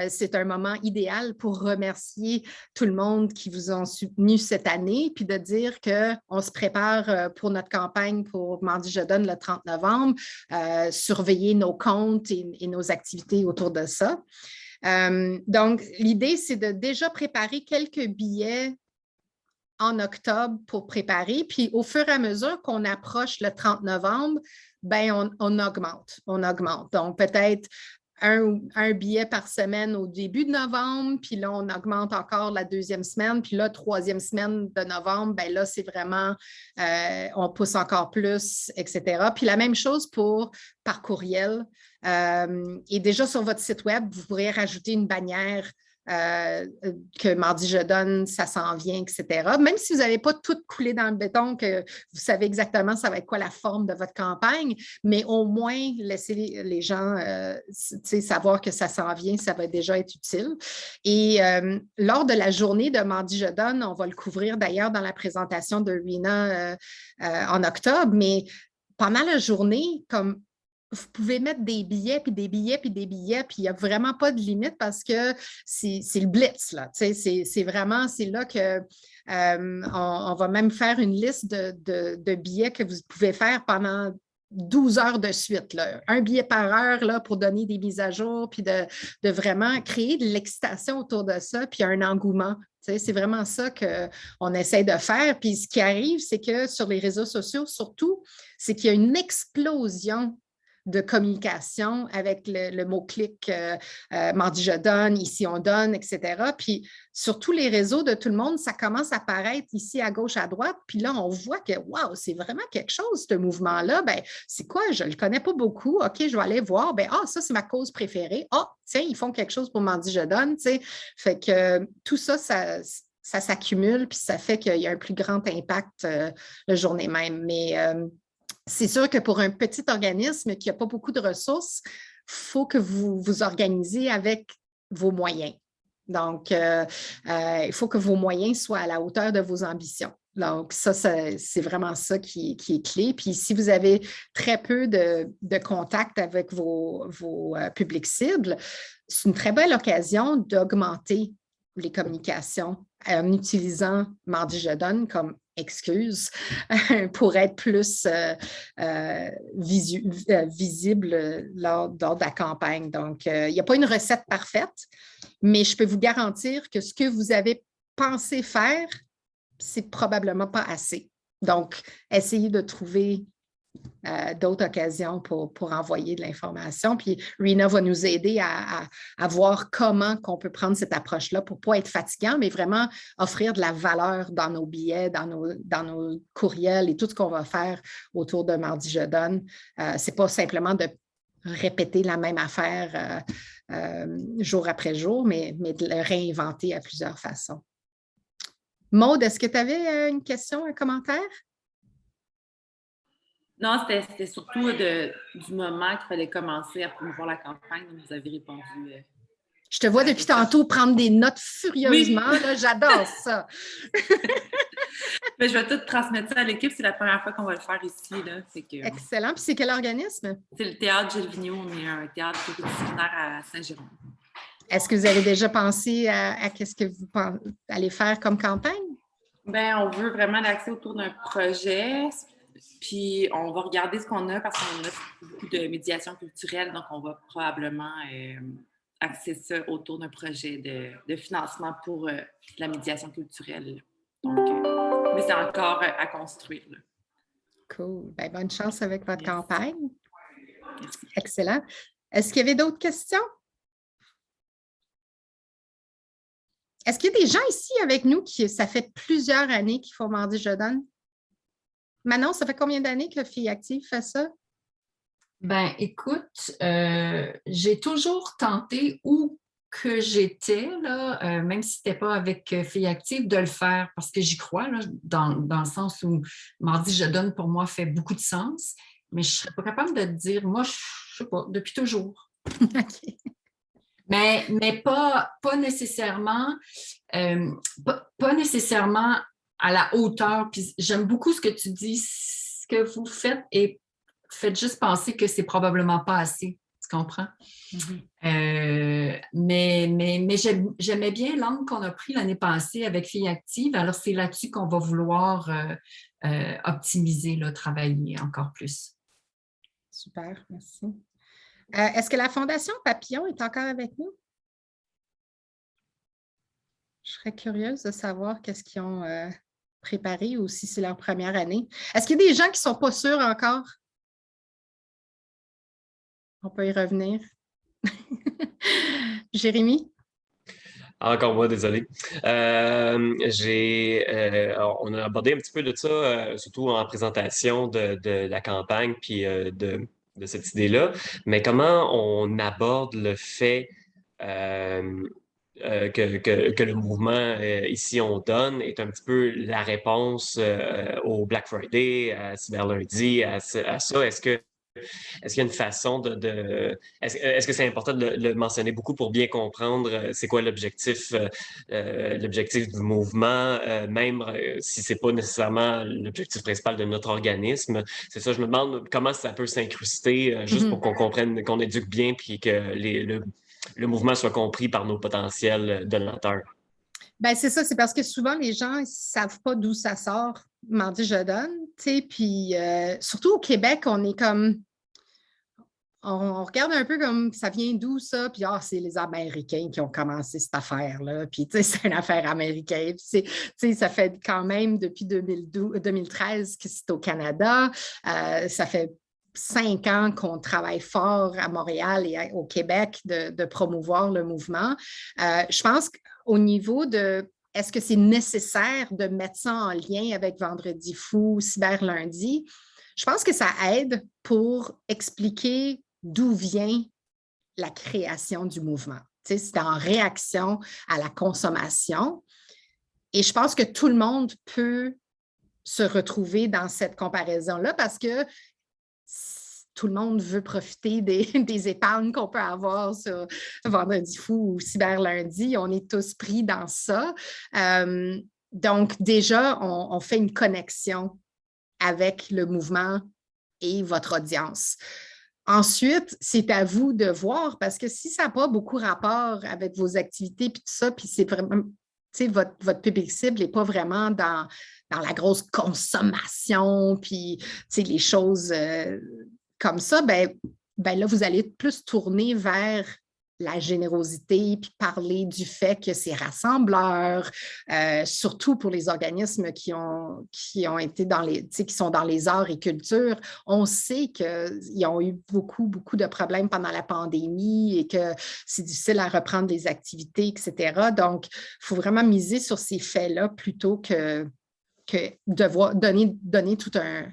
c'est un moment idéal pour remercier tout le monde qui vous ont soutenu cette année, puis de dire qu'on se prépare pour notre campagne pour Mardi Je Donne le 30 novembre, surveiller nos comptes et nos activités autour de ça. Donc, l'idée, c'est de déjà préparer quelques billets en octobre pour préparer. Puis au fur et à mesure qu'on approche le 30 novembre, on augmente. On augmente. Donc peut-être un billet par semaine au début de novembre, puis là, on augmente encore la deuxième semaine, puis là, troisième semaine de novembre, là, c'est vraiment, on pousse encore plus, etc. Puis la même chose par courriel. Et déjà sur votre site web, vous pourrez rajouter une bannière que Mardi Je Donne, ça s'en vient, etc. Même si vous n'avez pas tout coulé dans le béton, que vous savez exactement ça va être quoi la forme de votre campagne, mais au moins laisser les gens savoir que ça s'en vient, ça va déjà être utile. Et lors de la journée de Mardi Je Donne, on va le couvrir d'ailleurs dans la présentation de Rina en octobre, mais pendant la journée, comme vous pouvez mettre des billets, puis des billets, puis des billets, puis il n'y a vraiment pas de limite parce que c'est le blitz, là. C'est vraiment, c'est là que on va même faire une liste de billets que vous pouvez faire pendant 12 heures de suite, là. Un billet par heure là, pour donner des mises à jour, puis de vraiment créer de l'excitation autour de ça, puis un engouement. C'est vraiment ça qu'on essaie de faire. Puis ce qui arrive, c'est que sur les réseaux sociaux, surtout, c'est qu'il y a une explosion de communication avec le mot-clic Mardi Je Donne, ici on donne, etc. Puis sur tous les réseaux de tout le monde, ça commence à apparaître ici à gauche, à droite. Puis là, on voit que, wow, c'est vraiment quelque chose, ce mouvement-là. C'est quoi? Je ne le connais pas beaucoup. OK, je vais aller voir. Ça, c'est ma cause préférée. Tiens, ils font quelque chose pour Mardi Je Donne. T'sais. Fait que tout ça, ça s'accumule, puis ça fait qu'il y a un plus grand impact la journée même. Mais c'est sûr que pour un petit organisme qui n'a pas beaucoup de ressources, il faut que vous vous organisez avec vos moyens. Donc, il faut que vos moyens soient à la hauteur de vos ambitions. Donc, ça, c'est vraiment ça qui est clé. Puis, si vous avez très peu de contact avec vos publics cibles, c'est une très belle occasion d'augmenter les communications en utilisant Mardi Je Donne comme excuse pour être plus visible lors de la campagne. Donc, il n'y a pas une recette parfaite, mais je peux vous garantir que ce que vous avez pensé faire, c'est probablement pas assez. Donc, essayez de trouver d'autres occasions pour envoyer de l'information. Puis Rina va nous aider à voir comment on peut prendre cette approche-là pour ne pas être fatigant, mais vraiment offrir de la valeur dans nos billets, dans nos courriels et tout ce qu'on va faire autour de Mardi Je Donne. Ce n'est pas simplement de répéter la même affaire jour après jour, mais de le réinventer à plusieurs façons. Maude, est-ce que tu avais une question, un commentaire? Non, c'était surtout du moment qu'il fallait commencer à promouvoir la campagne. Vous avez répondu. Je te vois depuis tantôt prendre des notes furieusement. Oui. Là, j'adore ça. Mais je vais tout transmettre ça à l'équipe. C'est la première fois qu'on va le faire ici. Là. Excellent. Puis c'est quel organisme? C'est le Théâtre Gilles Vigneault. On est un théâtre pluridisciplinaire à Saint-Jérôme. Est-ce que vous avez déjà pensé à qu'est-ce que vous allez faire comme campagne? On veut vraiment l'axer autour d'un projet Puis, on va regarder ce qu'on a parce qu'on a beaucoup de médiation culturelle, donc on va probablement axer ça autour d'un projet de financement pour la médiation culturelle. Donc, mais c'est encore à construire. Là. Cool. Ben, bonne chance avec votre campagne. Merci. Excellent. Est-ce qu'il y avait d'autres questions? Est-ce qu'il y a des gens ici avec nous qui, ça fait plusieurs années qu'ils font Mardi Je Donne? Manon, ça fait combien d'années que Filles Actives fait ça? Ben, écoute, j'ai toujours tenté où que j'étais, là, même si ce n'était pas avec Filles Actives, de le faire parce que j'y crois, là, dans le sens où Mardi Je Donne, pour moi, fait beaucoup de sens, mais je ne serais pas capable de te dire, moi, je ne sais pas, depuis toujours. OK. Mais pas nécessairement, pas nécessairement à la hauteur. Puis j'aime beaucoup ce que tu dis, ce que vous faites, et faites juste penser que c'est probablement pas assez. Tu comprends? Mm-hmm. Mais j'aimais bien l'angle qu'on a pris l'année passée avec Filles Actives. Alors, c'est là-dessus qu'on va vouloir optimiser, là, travailler encore plus. Super, merci. Est-ce que la Fondation Papillon est encore avec nous? Je serais curieuse de savoir qu'est-ce qu'ils ont préparé ou si c'est leur première année. Est-ce qu'il y a des gens qui ne sont pas sûrs encore? On peut y revenir. Jérémy? Encore moi, désolé. On a abordé un petit peu de ça, surtout en présentation de la campagne puis de cette idée-là. Mais comment on aborde le fait que le mouvement ici on donne est un petit peu la réponse au Black Friday, à Cyber Lundi, à ça. Est-ce qu'il y a une façon est-ce que c'est important de le mentionner beaucoup pour bien comprendre c'est quoi l'objectif du mouvement, même si c'est pas nécessairement l'objectif principal de notre organisme? C'est ça, je me demande comment ça peut s'incruster juste pour qu'on comprenne, qu'on éduque bien puis que le mouvement soit compris par nos potentiels donateurs. Bien, c'est ça, c'est parce que souvent les gens ne savent pas d'où ça sort, Mardi Je Donne, tu sais, puis surtout au Québec, on est comme, on regarde un peu comme ça vient d'où ça, puis c'est les Américains qui ont commencé cette affaire-là, puis tu sais, c'est une affaire américaine, tu sais, ça fait quand même depuis 2013 que c'est au Canada, ça fait 5 ans qu'on travaille fort à Montréal et au Québec de promouvoir le mouvement. Je pense qu'au niveau de est-ce que c'est nécessaire de mettre ça en lien avec Vendredi fou, Cyber Lundi, je pense que ça aide pour expliquer d'où vient la création du mouvement. Tu sais, c'est en réaction à la consommation. Et je pense que tout le monde peut se retrouver dans cette comparaison-là parce que tout le monde veut profiter des épargnes qu'on peut avoir sur Vendredi fou ou Cyber Lundi. On est tous pris dans ça. Donc, déjà, on fait une connexion avec le mouvement et votre audience. Ensuite, c'est à vous de voir, parce que si ça n'a pas beaucoup rapport avec vos activités, puis tout ça, puis c'est vraiment, tu sais, votre public cible n'est pas vraiment dans la grosse consommation, puis, tu sais, les choses comme ça, ben là, vous allez plus tourner vers la générosité, puis parler du fait que c'est rassembleur, surtout pour les organismes qui ont été dans les, qui sont dans les arts et cultures. On sait qu'ils ont eu beaucoup de problèmes pendant la pandémie et que c'est difficile à reprendre les activités, etc. Donc, il faut vraiment miser sur ces faits-là plutôt que devoir donner tout un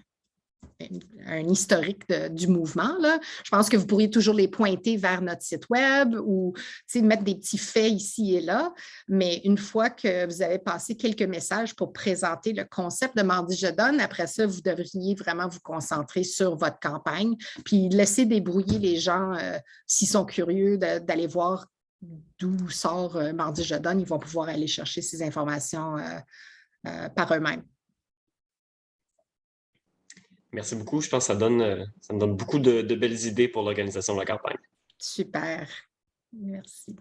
historique du mouvement, là. Je pense que vous pourriez toujours les pointer vers notre site web ou mettre des petits faits ici et là, mais une fois que vous avez passé quelques messages pour présenter le concept de Mardi Je Donne, après ça, vous devriez vraiment vous concentrer sur votre campagne, puis laisser débrouiller les gens s'ils sont curieux d'aller voir d'où sort Mardi Je Donne, ils vont pouvoir aller chercher ces informations par eux-mêmes. Merci beaucoup. Je pense que ça me donne beaucoup de belles idées pour l'organisation de la campagne. Super. Merci.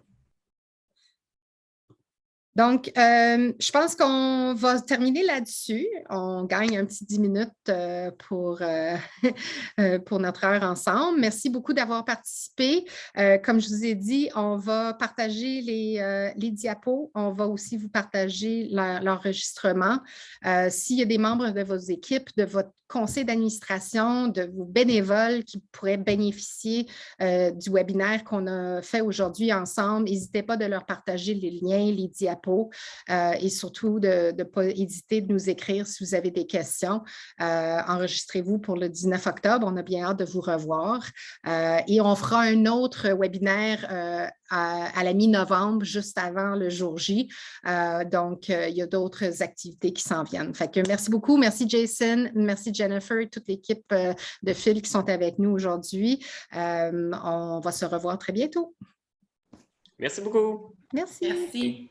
Donc, je pense qu'on va terminer là-dessus. On gagne un petit 10 minutes pour notre heure ensemble. Merci beaucoup d'avoir participé. Comme je vous ai dit, on va partager les diapos. On va aussi vous partager l'enregistrement. S'il y a des membres de vos équipes, de votre conseil d'administration, de vos bénévoles qui pourraient bénéficier du webinaire qu'on a fait aujourd'hui ensemble, n'hésitez pas de leur partager les liens, les diapos et surtout de ne pas hésiter de nous écrire si vous avez des questions. Enregistrez-vous pour le 19 octobre. On a bien hâte de vous revoir. Et on fera un autre webinaire à la mi-novembre, juste avant le jour J. Donc, il y a d'autres activités qui s'en viennent. Fait que merci beaucoup. Merci Jason, merci Jennifer, toute l'équipe de Phil qui sont avec nous aujourd'hui. On va se revoir très bientôt. Merci beaucoup. Merci. Merci.